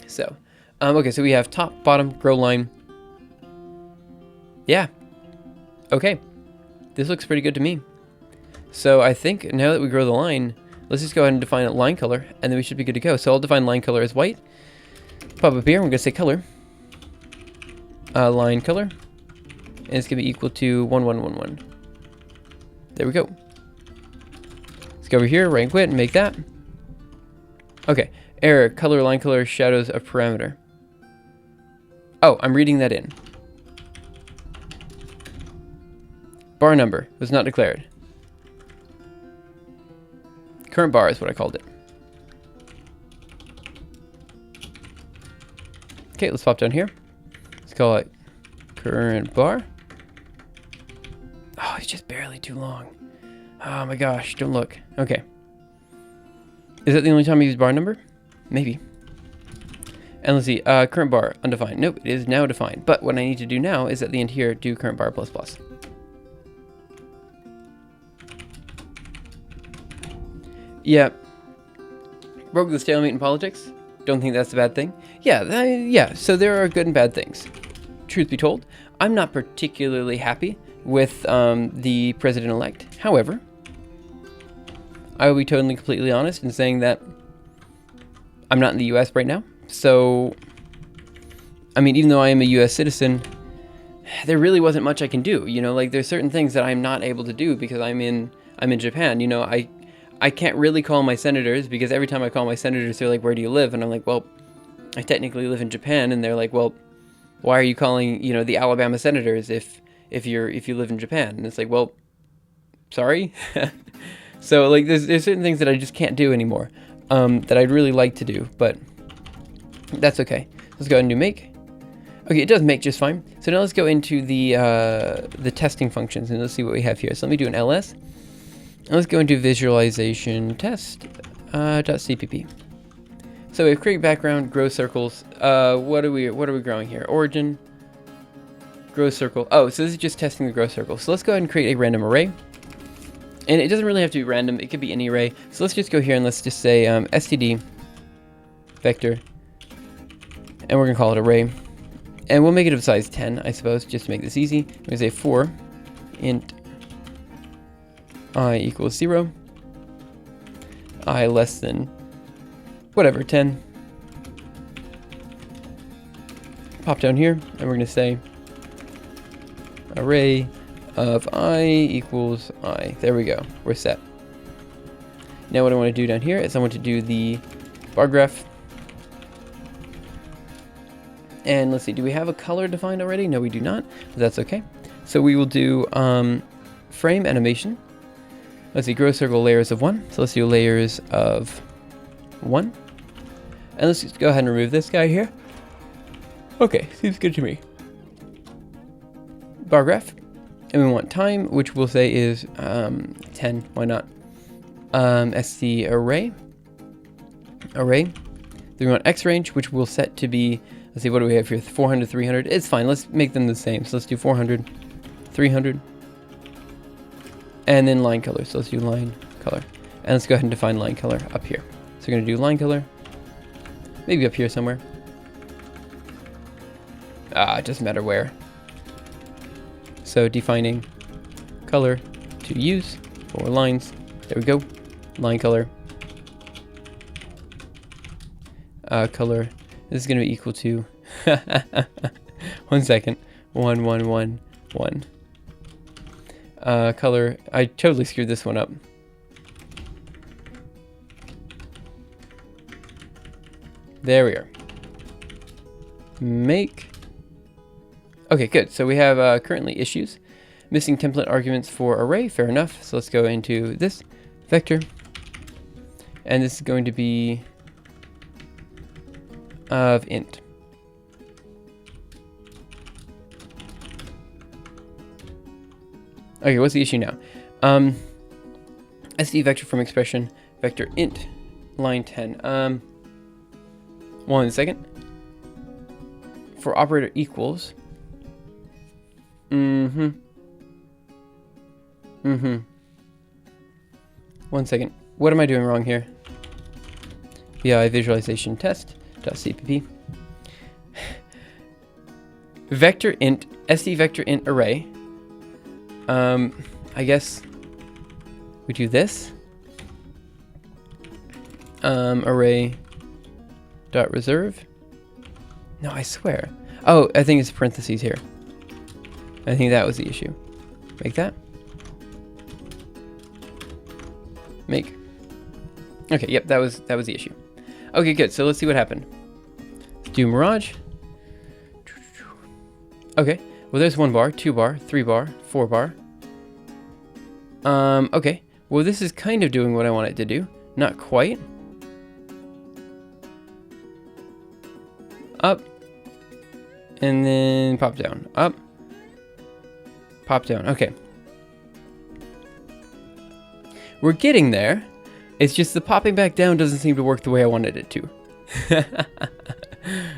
So, okay, so we have top, bottom, grow line. Yeah. Okay. This looks pretty good to me. So I think now that we grow the line, let's just go ahead and define a line color, and then we should be good to go. So I'll define line color as white. Pop up here, we're going to say color. Line color. And it's going to be equal to 1111. There we go. Let's go over here, right quit, and make that. Okay. Error, color, line color, shadows of parameter. Oh, I'm reading that in. Bar number was not declared. Current bar is what I called it. Okay, let's pop down here. Let's call it current bar. Oh, it's just barely too long. Oh my gosh, don't look. Okay. Is that the only time I use bar number? Maybe. And let's see, current bar, undefined. Nope, it is now defined. But what I need to do now is at the end here, do current bar plus plus. Yeah. Broke the stalemate in politics. Don't think that's a bad thing. Yeah, yeah, so there are good and bad things. Truth be told, I'm not particularly happy with the president-elect. However, I will be totally completely honest in saying that I'm not in the U.S. right now. So, I mean, even though I am a U.S. citizen, there really wasn't much I can do. You know, like there's certain things that I'm not able to do because I'm in Japan. You know, I can't really call my senators because every time I call my senators, they're like, "Where do you live?" And I'm like, "Well, I technically live in Japan." And they're like, "Well, why are you calling, you know, the Alabama senators if you live in Japan?" And it's like, "Well, sorry." So like there's certain things that I just can't do anymore that I'd really like to do, but that's okay. Let's go ahead and do make. Okay, it does make just fine. So now let's go into the testing functions and let's see what we have here. So let me do an ls. And let's go into visualization test .cpp. So we have create background, grow circles. What are we growing here? Origin, grow circle. Oh, so this is just testing the grow circle. So let's go ahead and create a random array. And it doesn't really have to be random. It could be any array. So let's just go here and let's just say std vector. And we're going to call it array. And we'll make it of size 10, I suppose, just to make this easy. We're going to say for int I equals 0. I less than, whatever, 10. Pop down here, and we're going to say array of I equals I. There we go. We're set. Now what I want to do down here is I want to do the bar graph. And let's see, do we have a color defined already? No, we do not, but that's okay. So we will do frame animation. Let's see, grow circle layers of 1. So let's do layers of 1. And let's just go ahead and remove this guy here. Okay, seems good to me. Bar graph. And we want time, which we'll say is 10. Why not? SC array. Then we want X range, which we'll set to be, let's see, what do we have here? 400, 300. It's fine. Let's make them the same. So let's do 400, 300. And then line color. So let's do line color. And let's go ahead and define line color up here. So we're going to do line color. Maybe up here somewhere. It doesn't matter where. So defining color to use for lines. There we go. Line color. Color. This is going to be equal to 1 second. 1, 1, 1, 1. Color. I totally screwed this one up. There we are. Make. Okay, good. So we have currently issues. Missing template arguments for array. Fair enough. So let's go into this vector. And this is going to be of int. Okay, what's the issue now? SD vector from expression vector int line 10. 1 second. For operator equals. 1 second. What am I doing wrong here? VI visualization test.cpp. Vector int SD vector int array. I guess we do this. array dot reserve. No, I swear. Oh, I think it's parentheses here. I think that was the issue. Make that. Make. Okay, yep, that was the issue. Okay, good. So let's see what happened. Let's do Mirage. Okay. Well, there's 1 bar, 2 bar, 3 bar, 4 bar. Okay. Well, this is kind of doing what I want it to do. Not quite. Up. And then pop down. Up. Pop down. Okay. We're getting there. It's just the popping back down doesn't seem to work the way I wanted it to.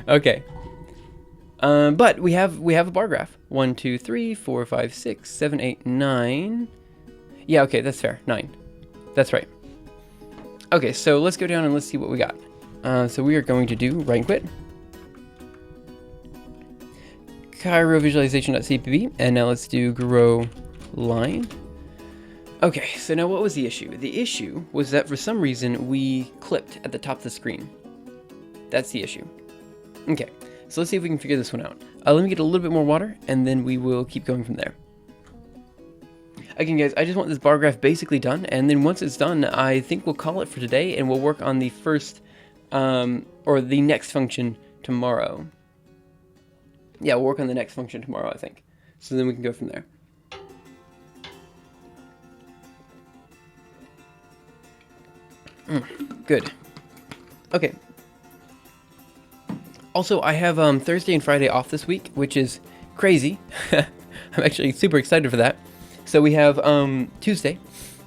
Okay. But we have a bar graph. 1, 2, 3, 4, 5, 6, 7, 8, 9. Yeah, okay, that's fair. 9. That's right. Okay, so let's go down and let's see what we got. So we are going to do right and quit. Cairo visualization.cpp, and now let's do grow line. Okay, so now what was the issue? The issue was that for some reason we clipped at the top of the screen. That's the issue. Okay, so let's see if we can figure this one out. Let me get a little bit more water, and then we will keep going from there. Again, guys, I just want this bar graph basically done, and then once it's done, I think we'll call it for today, and we'll work on the first, or the next function tomorrow. Yeah, we'll work on the next function tomorrow, I think. So then we can go from there. Good. Okay. Also, I have Thursday and Friday off this week, which is crazy. I'm actually super excited for that. So we have Tuesday.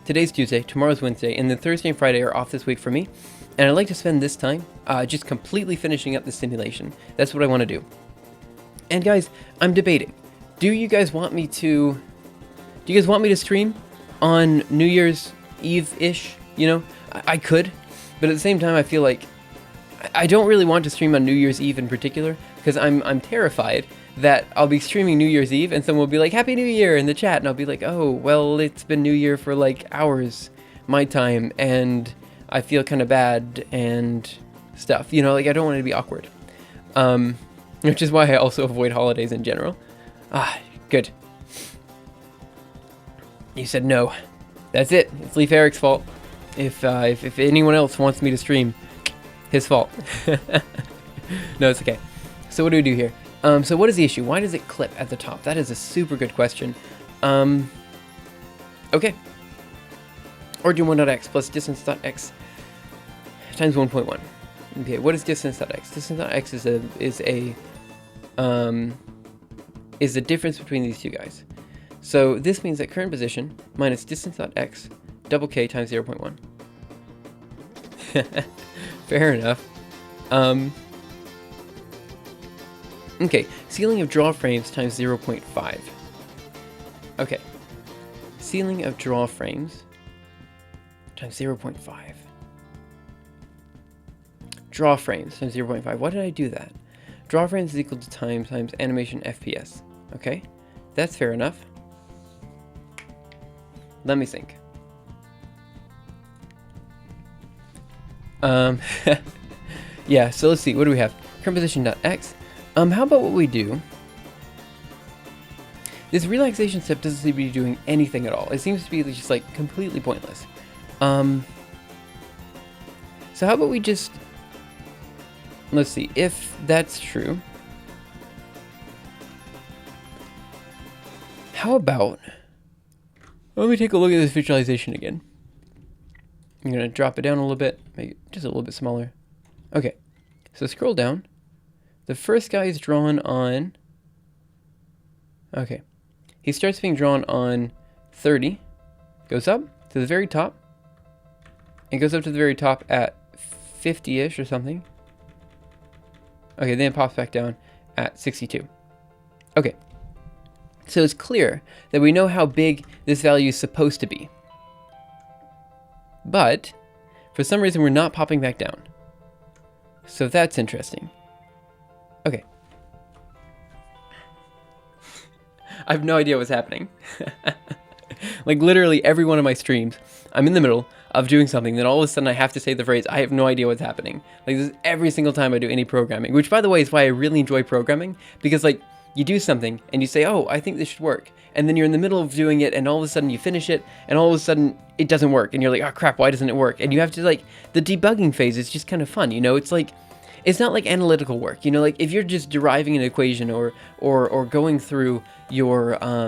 Today's Tuesday, tomorrow's Wednesday, and then Thursday and Friday are off this week for me. And I'd like to spend this time just completely finishing up the simulation. That's what I want to do. And guys, I'm debating. Do you guys want me to stream on New Year's Eve-ish? You know, I could, but at the same time, I feel like I don't really want to stream on New Year's Eve in particular, because I'm terrified that I'll be streaming New Year's Eve and someone will be like, Happy New Year in the chat, and I'll be like, oh, well, it's been New Year for like hours, my time, and I feel kind of bad and stuff. You know, like I don't want it to be awkward. Which is why I also avoid holidays in general. Ah, good. You said no. That's it. It's Leaf Eric's fault. If anyone else wants me to stream, his fault. No, it's okay. So what do we do here? So what is the issue? Why does it clip at the top? That is a super good question. Okay. Origin 1.x plus distance.x times 1.1. Okay, what is distance.x? Distance.x is the difference between these two guys. So this means that current position minus distance.x double k times 0.1. Fair enough. Okay, ceiling of draw frames times 0.5. Okay. Ceiling of draw frames times 0.5. Draw frames times 0.5. Why did I do that? Draw frames is equal to time times animation FPS. Okay, that's fair enough. Let me think. Yeah, so let's see. What do we have? Current position.x. How about what we do? This relaxation step doesn't seem to be doing anything at all. It seems to be just like completely pointless. So how about we just... Let's see, if that's true, how about, let me take a look at this visualization again. I'm going to drop it down a little bit, make it just a little bit smaller. Okay, so scroll down. The first guy is drawn on, okay, he starts being drawn on 30, goes up to the very top, and goes up to the very top at 50-ish or something. Okay, then it pops back down at 62. Okay, so it's clear that we know how big this value is supposed to be. But, for some reason, we're not popping back down. So that's interesting. Okay. I have no idea what's happening. Like, literally every one of my streams, I'm in the middle of doing something, then all of a sudden I have to say the phrase, I have no idea what's happening. Like, this is every single time I do any programming, which, by the way, is why I really enjoy programming, because, like, you do something and you say, oh, I think this should work. And then you're in the middle of doing it and all of a sudden you finish it and all of a sudden it doesn't work. And you're like, oh crap, why doesn't it work? And you have to, like, the debugging phase is just kind of fun, you know? It's like, it's not like analytical work, you know? Like, if you're just deriving an equation or going through your, I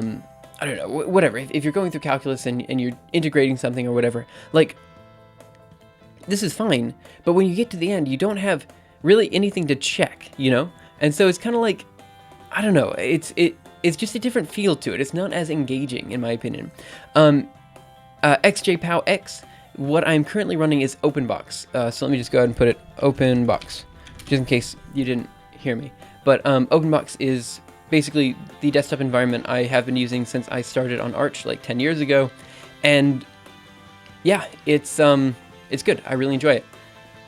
don't know, whatever. If you're going through calculus and you're integrating something or whatever, like, this is fine. But when you get to the end, you don't have really anything to check, you know? And so it's kind of like, I don't know, it's just a different feel to it. It's not as engaging, in my opinion. XJPowX, what I'm currently running is OpenBox. So let me just go ahead and put it OpenBox, just in case you didn't hear me. But OpenBox is basically the desktop environment I have been using since I started on Arch like 10 years ago. And yeah, it's good. I really enjoy it.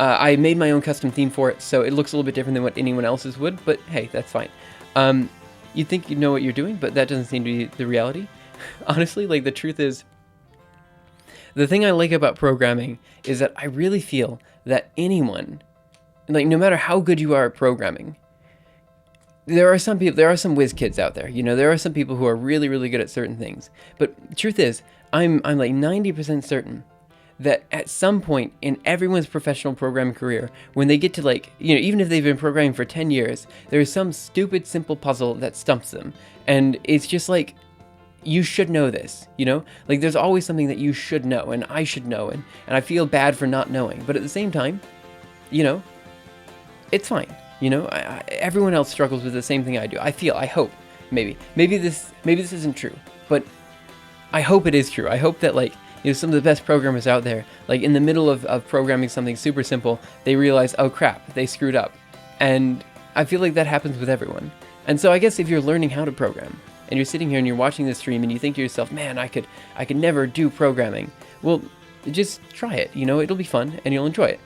I made my own custom theme for it, so it looks a little bit different than what anyone else's would, but hey, that's fine. You think you know what you're doing, but that doesn't seem to be the reality. Honestly, like, the truth is, the thing I like about programming is that I really feel that anyone, like, no matter how good you are at programming, there are some whiz kids out there, you know, there are some people who are really, really good at certain things. But the truth is, I'm like 90% certain that at some point in everyone's professional programming career, when they get to, like, you know, even if they've been programming for 10 years, there is some stupid, simple puzzle that stumps them. And it's just like, you should know this, you know? Like, there's always something that you should know, and I should know, and I feel bad for not knowing. But at the same time, you know, it's fine. You know, everyone else struggles with the same thing I do. I hope, maybe this isn't true, but I hope it is true. I hope that, like, you know, some of the best programmers out there, like, in the middle of programming something super simple, they realize, oh crap, they screwed up. And I feel like that happens with everyone. And so I guess if you're learning how to program, and you're sitting here and you're watching this stream and you think to yourself, man, I could never do programming. Well, just try it, you know, it'll be fun and you'll enjoy it.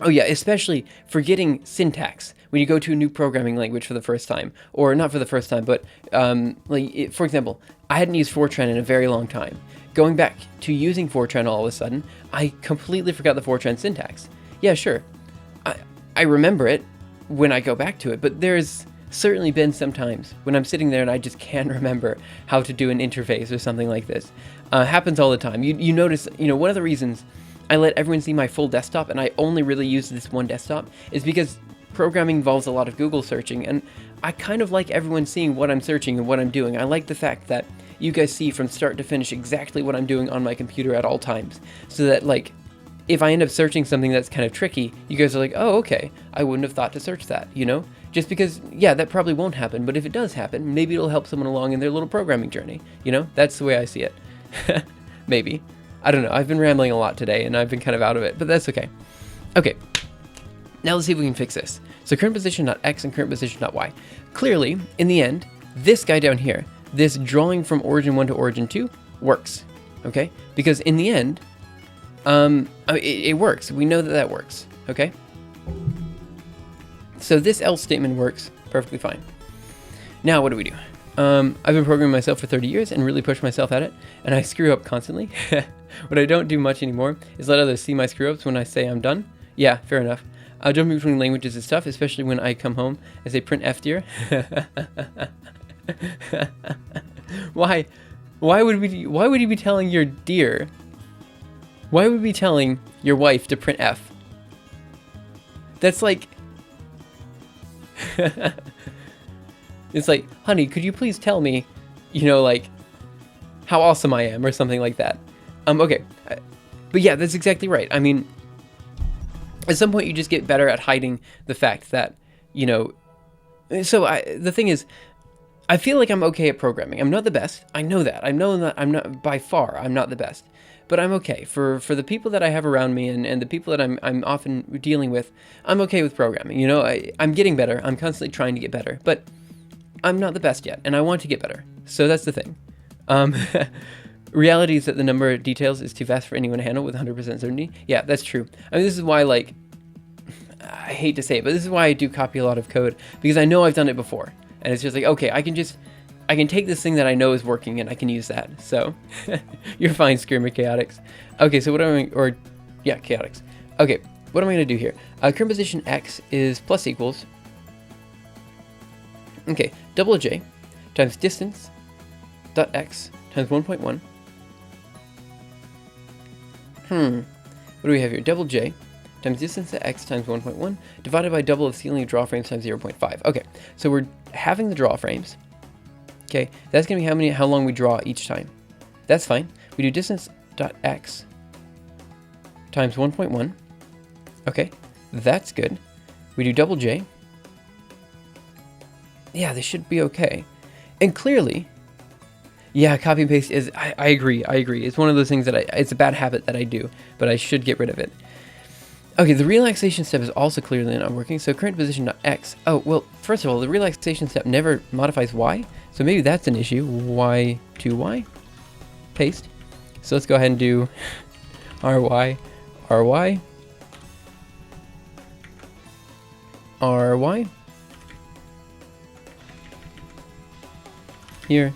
Oh yeah, especially forgetting syntax when you go to a new programming language for the first time, or not for the first time, but for example, I hadn't used Fortran in a very long time. Going back to using Fortran all of a sudden, I completely forgot the Fortran syntax. Yeah, sure, I remember it when I go back to it, but there's certainly been some times when I'm sitting there and I just can't remember how to do an interface or something like this. Happens all the time. You notice, you know, one of the reasons I let everyone see my full desktop and I only really use this one desktop is because programming involves a lot of Google searching, and I kind of like everyone seeing what I'm searching and what I'm doing. I like the fact that you guys see from start to finish exactly what I'm doing on my computer at all times, so that, like, if I end up searching something that's kind of tricky, you guys are like, oh, okay, I wouldn't have thought to search that, you know? Just because, yeah, that probably won't happen, but if it does happen, maybe it'll help someone along in their little programming journey, you know? That's the way I see it. Maybe. I don't know, I've been rambling a lot today, and I've been kind of out of it, but that's okay. Okay, now let's see if we can fix this. So current position.x and current position.y. Clearly, in the end, this guy down here, this drawing from origin 1 to origin 2, works, okay? Because in the end, it works. We know that that works, okay? So this else statement works perfectly fine. Now, what do we do? I've been programming myself for 30 years and really pushed myself at it, and I screw up constantly. What I don't do much anymore is let others see my screw-ups when I say I'm done. Yeah, fair enough. Jumping between languages is tough, especially when I come home and say print F, dear. Why would you be telling your dear? Why would we be telling your wife to print F? That's like... It's like, honey, could you please tell me, you know, like, how awesome I am, or something like that. Okay. But yeah, that's exactly right. I mean, at some point you just get better at hiding the fact that, you know, so the thing is, I feel like I'm okay at programming. I'm not the best. I know that. I know that I'm not, by far, I'm not the best. But I'm okay. For the people that I have around me and the people that I'm often dealing with, I'm okay with programming. You know, I'm getting better. I'm constantly trying to get better. But I'm not the best yet, and I want to get better. So that's the thing. Reality is that the number of details is too vast for anyone to handle with 100% certainty. Yeah, that's true. I mean, this is why, like, I hate to say it, but this is why I do copy a lot of code, because I know I've done it before. And it's just like, okay, I can I can take this thing that I know is working and I can use that. So you're fine, Screamer Chaotix. Okay, so what am I, or yeah, Chaotix. Okay, what am I gonna do here? Current position X is plus equals. Okay, double J times distance dot X times 1.1. What do we have here? Double J times distance at X times 1.1 divided by double of ceiling of draw frames times 0.5. Okay, so we're having the draw frames. Okay, that's gonna be how long we draw each time. That's fine. We do distance dot X times 1.1. Okay, that's good. We do double J. Yeah, this should be okay. And clearly, yeah, copy and paste is, I agree. It's one of those things that it's a bad habit that I do, but I should get rid of it. Okay, the relaxation step is also clearly not working, so current position dot X. Oh, well, first of all, the relaxation step never modifies Y, so maybe that's an issue. Y to Y, paste. So let's go ahead and do RY, RY, RY, here,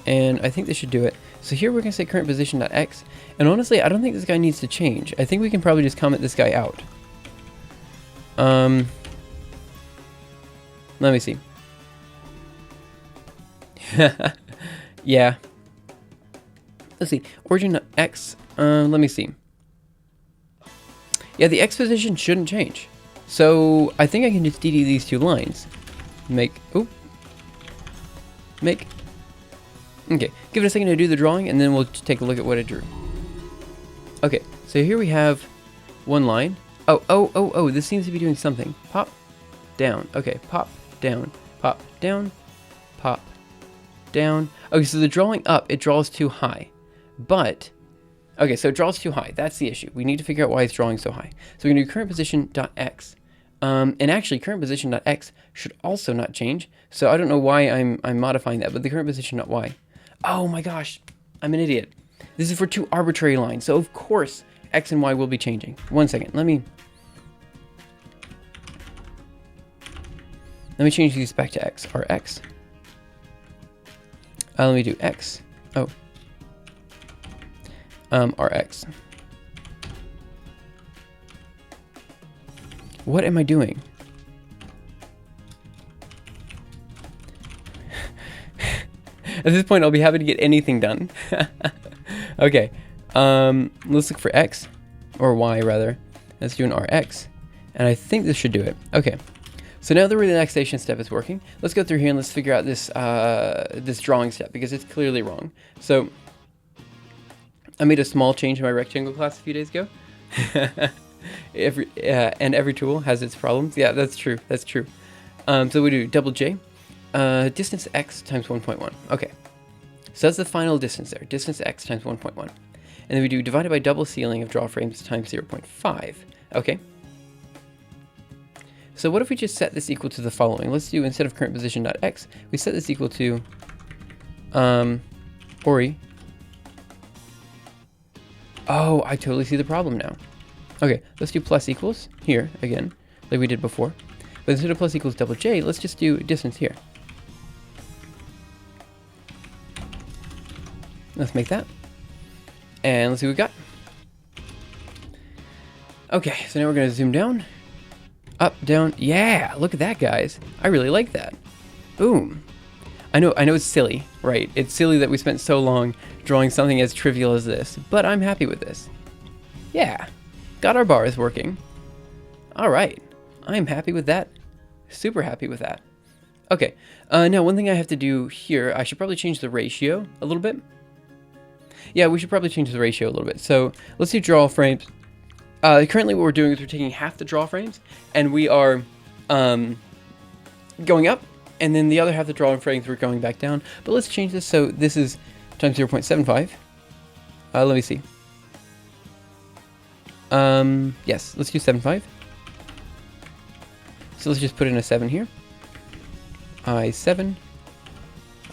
and I think this should do it. So here we're going to say current position dot X, and honestly, I don't think this guy needs to change. I think we can probably just comment this guy out. Let me see. Yeah. Let's see. Origin dot X. Let me see. Yeah, the X position shouldn't change. So I think I can just DD these two lines. Make. Okay, give it a second to do the drawing, and then we'll just take a look at what it drew. Okay, so here we have one line. Oh, this seems to be doing something. Pop, down. Okay, pop, down, pop, down, pop, down. Okay, so the drawing up, it draws too high. But, okay, so it draws too high. That's the issue. We need to figure out why it's drawing so high. So we're going to do current position dot X. And actually, current position dot X should also not change. So I don't know why I'm modifying that, but the current position dot Y. Oh my gosh, I'm an idiot. This is for two arbitrary lines, so of course X and Y will be changing. 1 second, let me change these back to X, or X. Let me do X. Oh. RX. What am I doing? At this point, I'll be happy to get anything done. Okay, let's look for X, or Y rather. Let's do an RX, and I think this should do it. Okay, so now the relaxation step is working. Let's go through here and let's figure out this this drawing step, because it's clearly wrong. So I made a small change in my rectangle class a few days ago. Every tool has its problems. Yeah, that's true. That's true. So we do double J. Distance X times 1.1. Okay. So that's the final distance there. Distance X times 1.1. And then we do divided by double ceiling of draw frames times 0.5. Okay. So what if we just set this equal to the following? Let's do, instead of current position dot X, we set this equal to Ori. Oh, I totally see the problem now. Okay, let's do plus equals here again, like we did before. But instead of plus equals double J, let's just do distance here. Let's make that. And let's see what we got. Okay, so now we're going to zoom down. Up, down. Yeah, look at that, guys. I really like that. Boom. I know it's silly, right? It's silly that we spent so long drawing something as trivial as this, but I'm happy with this. Yeah, got our bars working. All right, I'm happy with that. Super happy with that. Okay, now one thing I have to do here, I should probably change the ratio a little bit. Yeah, we should probably change the ratio a little bit. So let's do draw frames. Currently what we're doing is we're taking half the draw frames and we are going up, and then the other half the draw frames we're going back down. But let's change this so this is times 0.75. Let me see. Yes, let's do 7.5. So let's just put in a 7 here. I7.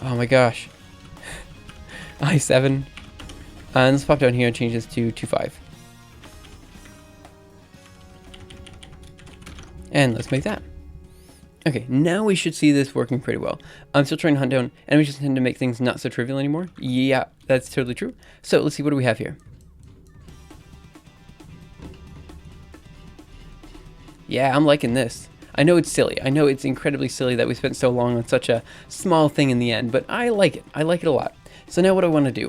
Oh my gosh. I7. And let's pop down here and change this to 2.5. And let's make that. Okay, now we should see this working pretty well. I'm still trying to hunt down enemies just tend to make things not so trivial anymore. Yeah, that's totally true. So let's see, what do we have here? Yeah, I'm liking this. I know it's silly. I know it's incredibly silly that we spent so long on such a small thing in the end, but I like it. I like it a lot. So now what I want to do,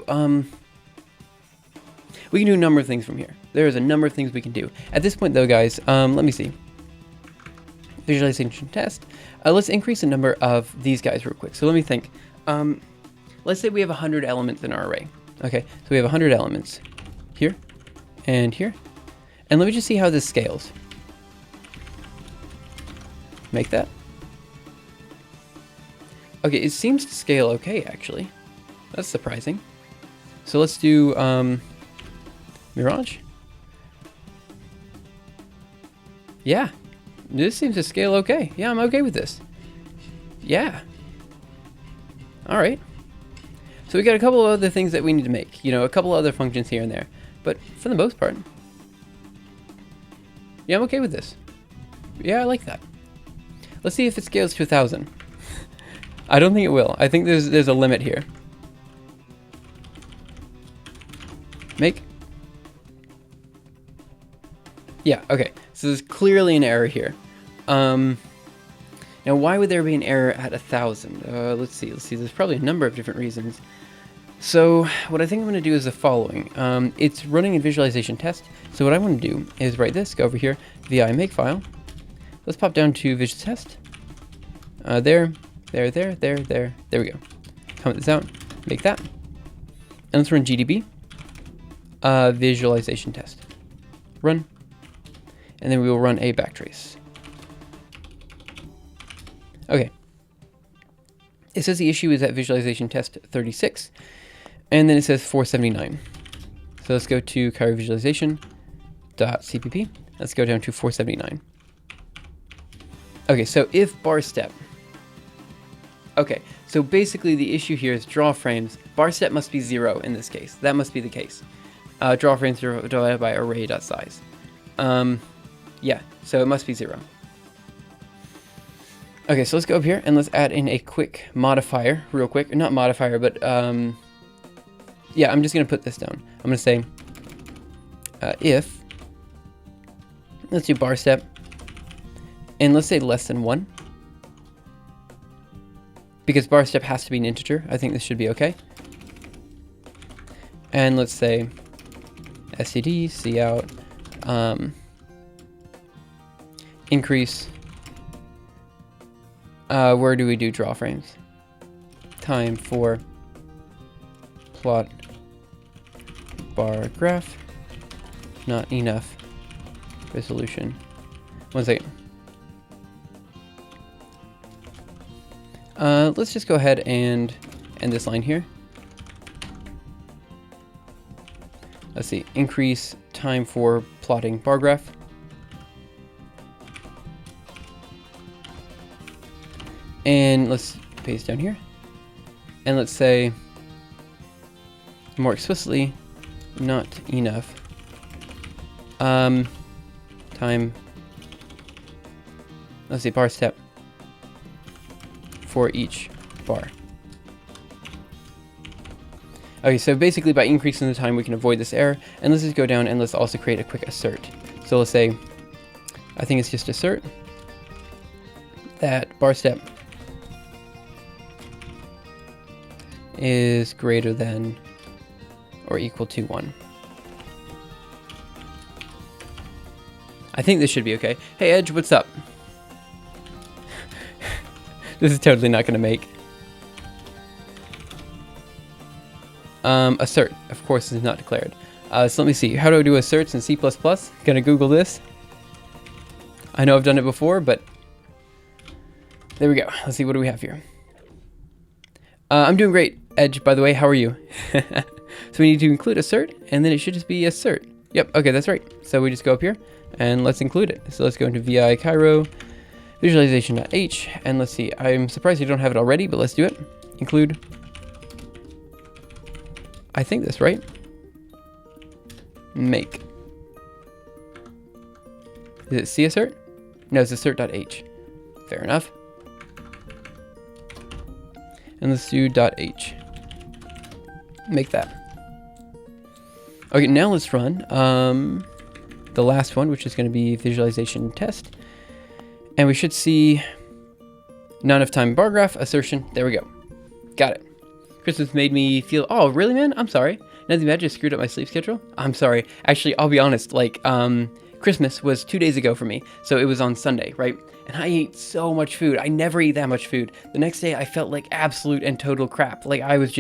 we can do a number of things from here. There's a number of things we can do. At this point though, guys, let me see. Visualization test. Let's increase the number of these guys real quick. So let me think. Let's say we have 100 elements in our array. Okay, so we have 100 elements here and here. And let me just see how this scales. Make that. Okay, it seems to scale okay, actually. That's surprising. So let's do Mirage. Yeah, this seems to scale okay. Yeah, I'm okay with this. Yeah. All right. So we got a couple of other things that we need to make. You know, a couple other functions here and there. But for the most part, yeah, I'm okay with this. Yeah, I like that. Let's see if it scales to 1,000. I don't think it will. I think there's a limit here. Make. Yeah, okay. So there's clearly an error here. Now, why would there be an error at 1,000? Let's see. There's probably a number of different reasons. So what I think I'm going to do is the following. It's running a visualization test. So what I want to do is write this, go over here, vi makefile. Let's pop down to visual test. There we go. Comment this out, make that. And let's run GDB, visualization test. Run. And then we will run a backtrace. Okay. It says the issue is at visualization test 36. And then it says 479. So let's go to Cairo visualization.cpp. Let's go down to 479. Okay, so if bar step. Okay, so basically the issue here is draw frames. Bar step must be 0 in this case. That must be the case. Draw frames divided by array.size. Yeah, so it must be 0. Okay, so let's go up here and let's add in a quick modifier, real quick. Not modifier, but yeah, I'm just gonna put this down. I'm gonna say if, let's do bar step, and let's say less than 1. Because bar step has to be an integer. I think this should be okay. And let's say std, cout, increase, where do we do draw frames? Time for plot bar graph, not enough resolution. 1 second. Let's just go ahead and end this line here. Let's see, increase time for plotting bar graph. And let's paste down here. And let's say, more explicitly, not enough. Time, let's see, bar step for each bar. Okay, so basically by increasing the time we can avoid this error, and let's just go down and let's also create a quick assert. So let's say, I think it's just assert that bar step is greater than or equal to 1. I think this should be okay. Hey Edge, what's up? This is totally not going to make. Assert, of course, is not declared. So let me see. How do I do asserts in C++? Gonna Google this. I know I've done it before, but there we go. Let's see, what do we have here? I'm doing great, Edge, by the way. How are you? So we need to include assert, and then it should just be assert. Yep, okay, that's right. So we just go up here, and let's include it. So let's go into vi Cairo visualization.h, and let's see. I'm surprised you don't have it already, but let's do it. Include. I think that's right. Make. Is it cassert? No, it's assert.h. Fair enough. And let's do .h. Make that. Okay, now let's run the last one, which is going to be visualization test. And we should see not enough time bar graph assertion. There we go. Got it. Christmas made me feel, oh, really, man? I'm sorry. Nothing bad, just screwed up my sleep schedule. I'm sorry. Actually, I'll be honest, like, Christmas was 2 days ago for me. So it was on Sunday, right? And I ate so much food. I never eat that much food. The next day, I felt like absolute and total crap. Like, I was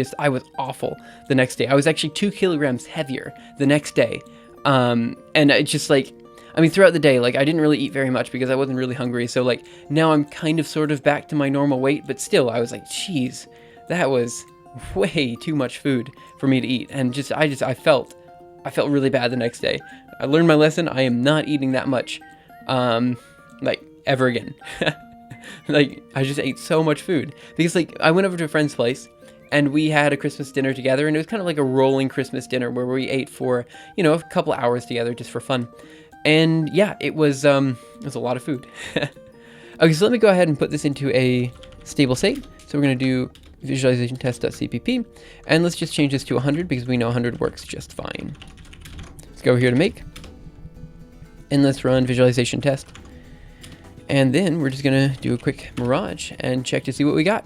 awful the next day. I was actually 2 kilograms heavier the next day. And it's just like, I mean, throughout the day, like, I didn't really eat very much because I wasn't really hungry. So, like, now I'm kind of sort of back to my normal weight. But still, I was like, geez, that was way too much food for me to eat. And I felt really bad the next day. I learned my lesson. I am not eating that much, like, ever again. Like, I just ate so much food because, like, I went over to a friend's place and we had a Christmas dinner together, and it was kind of like a rolling Christmas dinner where we ate for, you know, a couple hours together just for fun. And yeah, it was a lot of food. Okay, so let me go ahead and put this into a stable state. So we're going to do visualization test.cpp, and let's just change this to 100 because we know 100 works just fine. Let's go over here to make, and let's run visualization test. And then we're just gonna do a quick mirage and check to see what we got.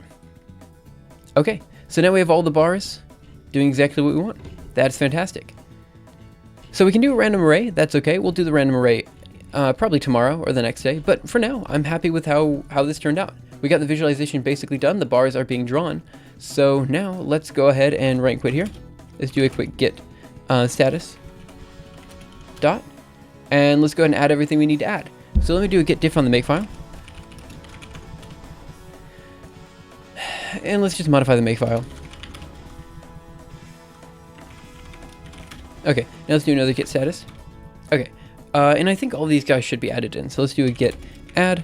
Okay, so now we have all the bars doing exactly what we want. That's fantastic. So we can do a random array, that's okay. We'll do the random array probably tomorrow or the next day, but for now, I'm happy with how this turned out. We got the visualization basically done, the bars are being drawn. So now let's go ahead and right quit here. Let's do a quick git status dot, and let's go ahead and add everything we need to add. So let me do a git diff on the makefile. And let's just modify the makefile. Okay, now let's do another git status. Okay, and I think all these guys should be added in. So let's do a git add.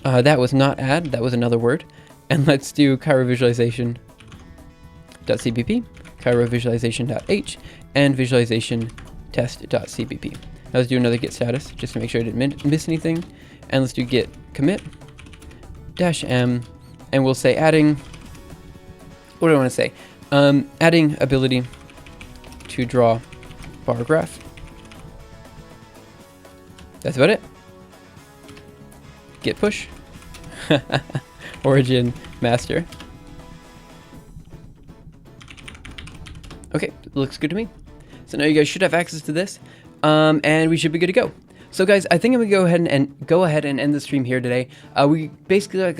That was not add, that was another word. And let's do Cairo visualization.cpp, Cairo visualization.h, and visualization test.cpp. Now let's do another git status just to make sure I didn't miss anything. And let's do git commit -m, and we'll say adding, what do I want to say? Adding ability to draw bar graph. That's about it. Git push. Origin master. Okay, looks good to me. So now you guys should have access to this, and we should be good to go. So guys, I think I'm gonna go ahead and end the stream here today. We basically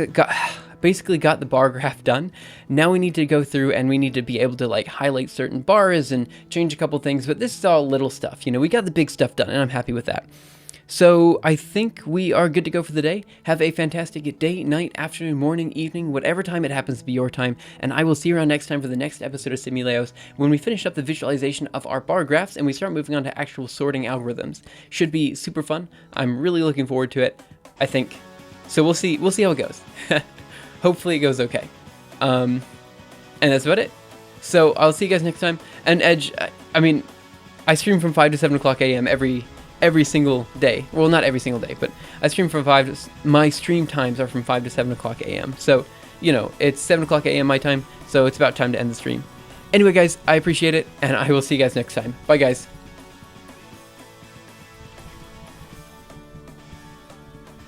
got the bar graph done. Now we need to go through and we need to be able to like highlight certain bars and change a couple things, but this is all little stuff. You know, we got the big stuff done and I'm happy with that. So I think we are good to go for the day. Have a fantastic day, night, afternoon, morning, evening, whatever time it happens to be your time. And I will see you around next time for the next episode of Simuleos when we finish up the visualization of our bar graphs and we start moving on to actual sorting algorithms. Should be super fun. I'm really looking forward to it, I think. So we'll see how it goes. Hopefully it goes okay. And that's about it. So I'll see you guys next time. And Edge, I mean, I stream from 5 to 7 o'clock a.m. every single day. Well, not every single day, but I stream from 5 to... My stream times are from 5 to 7 o'clock a.m. So, you know, it's 7 o'clock a.m. my time, so it's about time to end the stream. Anyway, guys, I appreciate it, and I will see you guys next time. Bye, guys.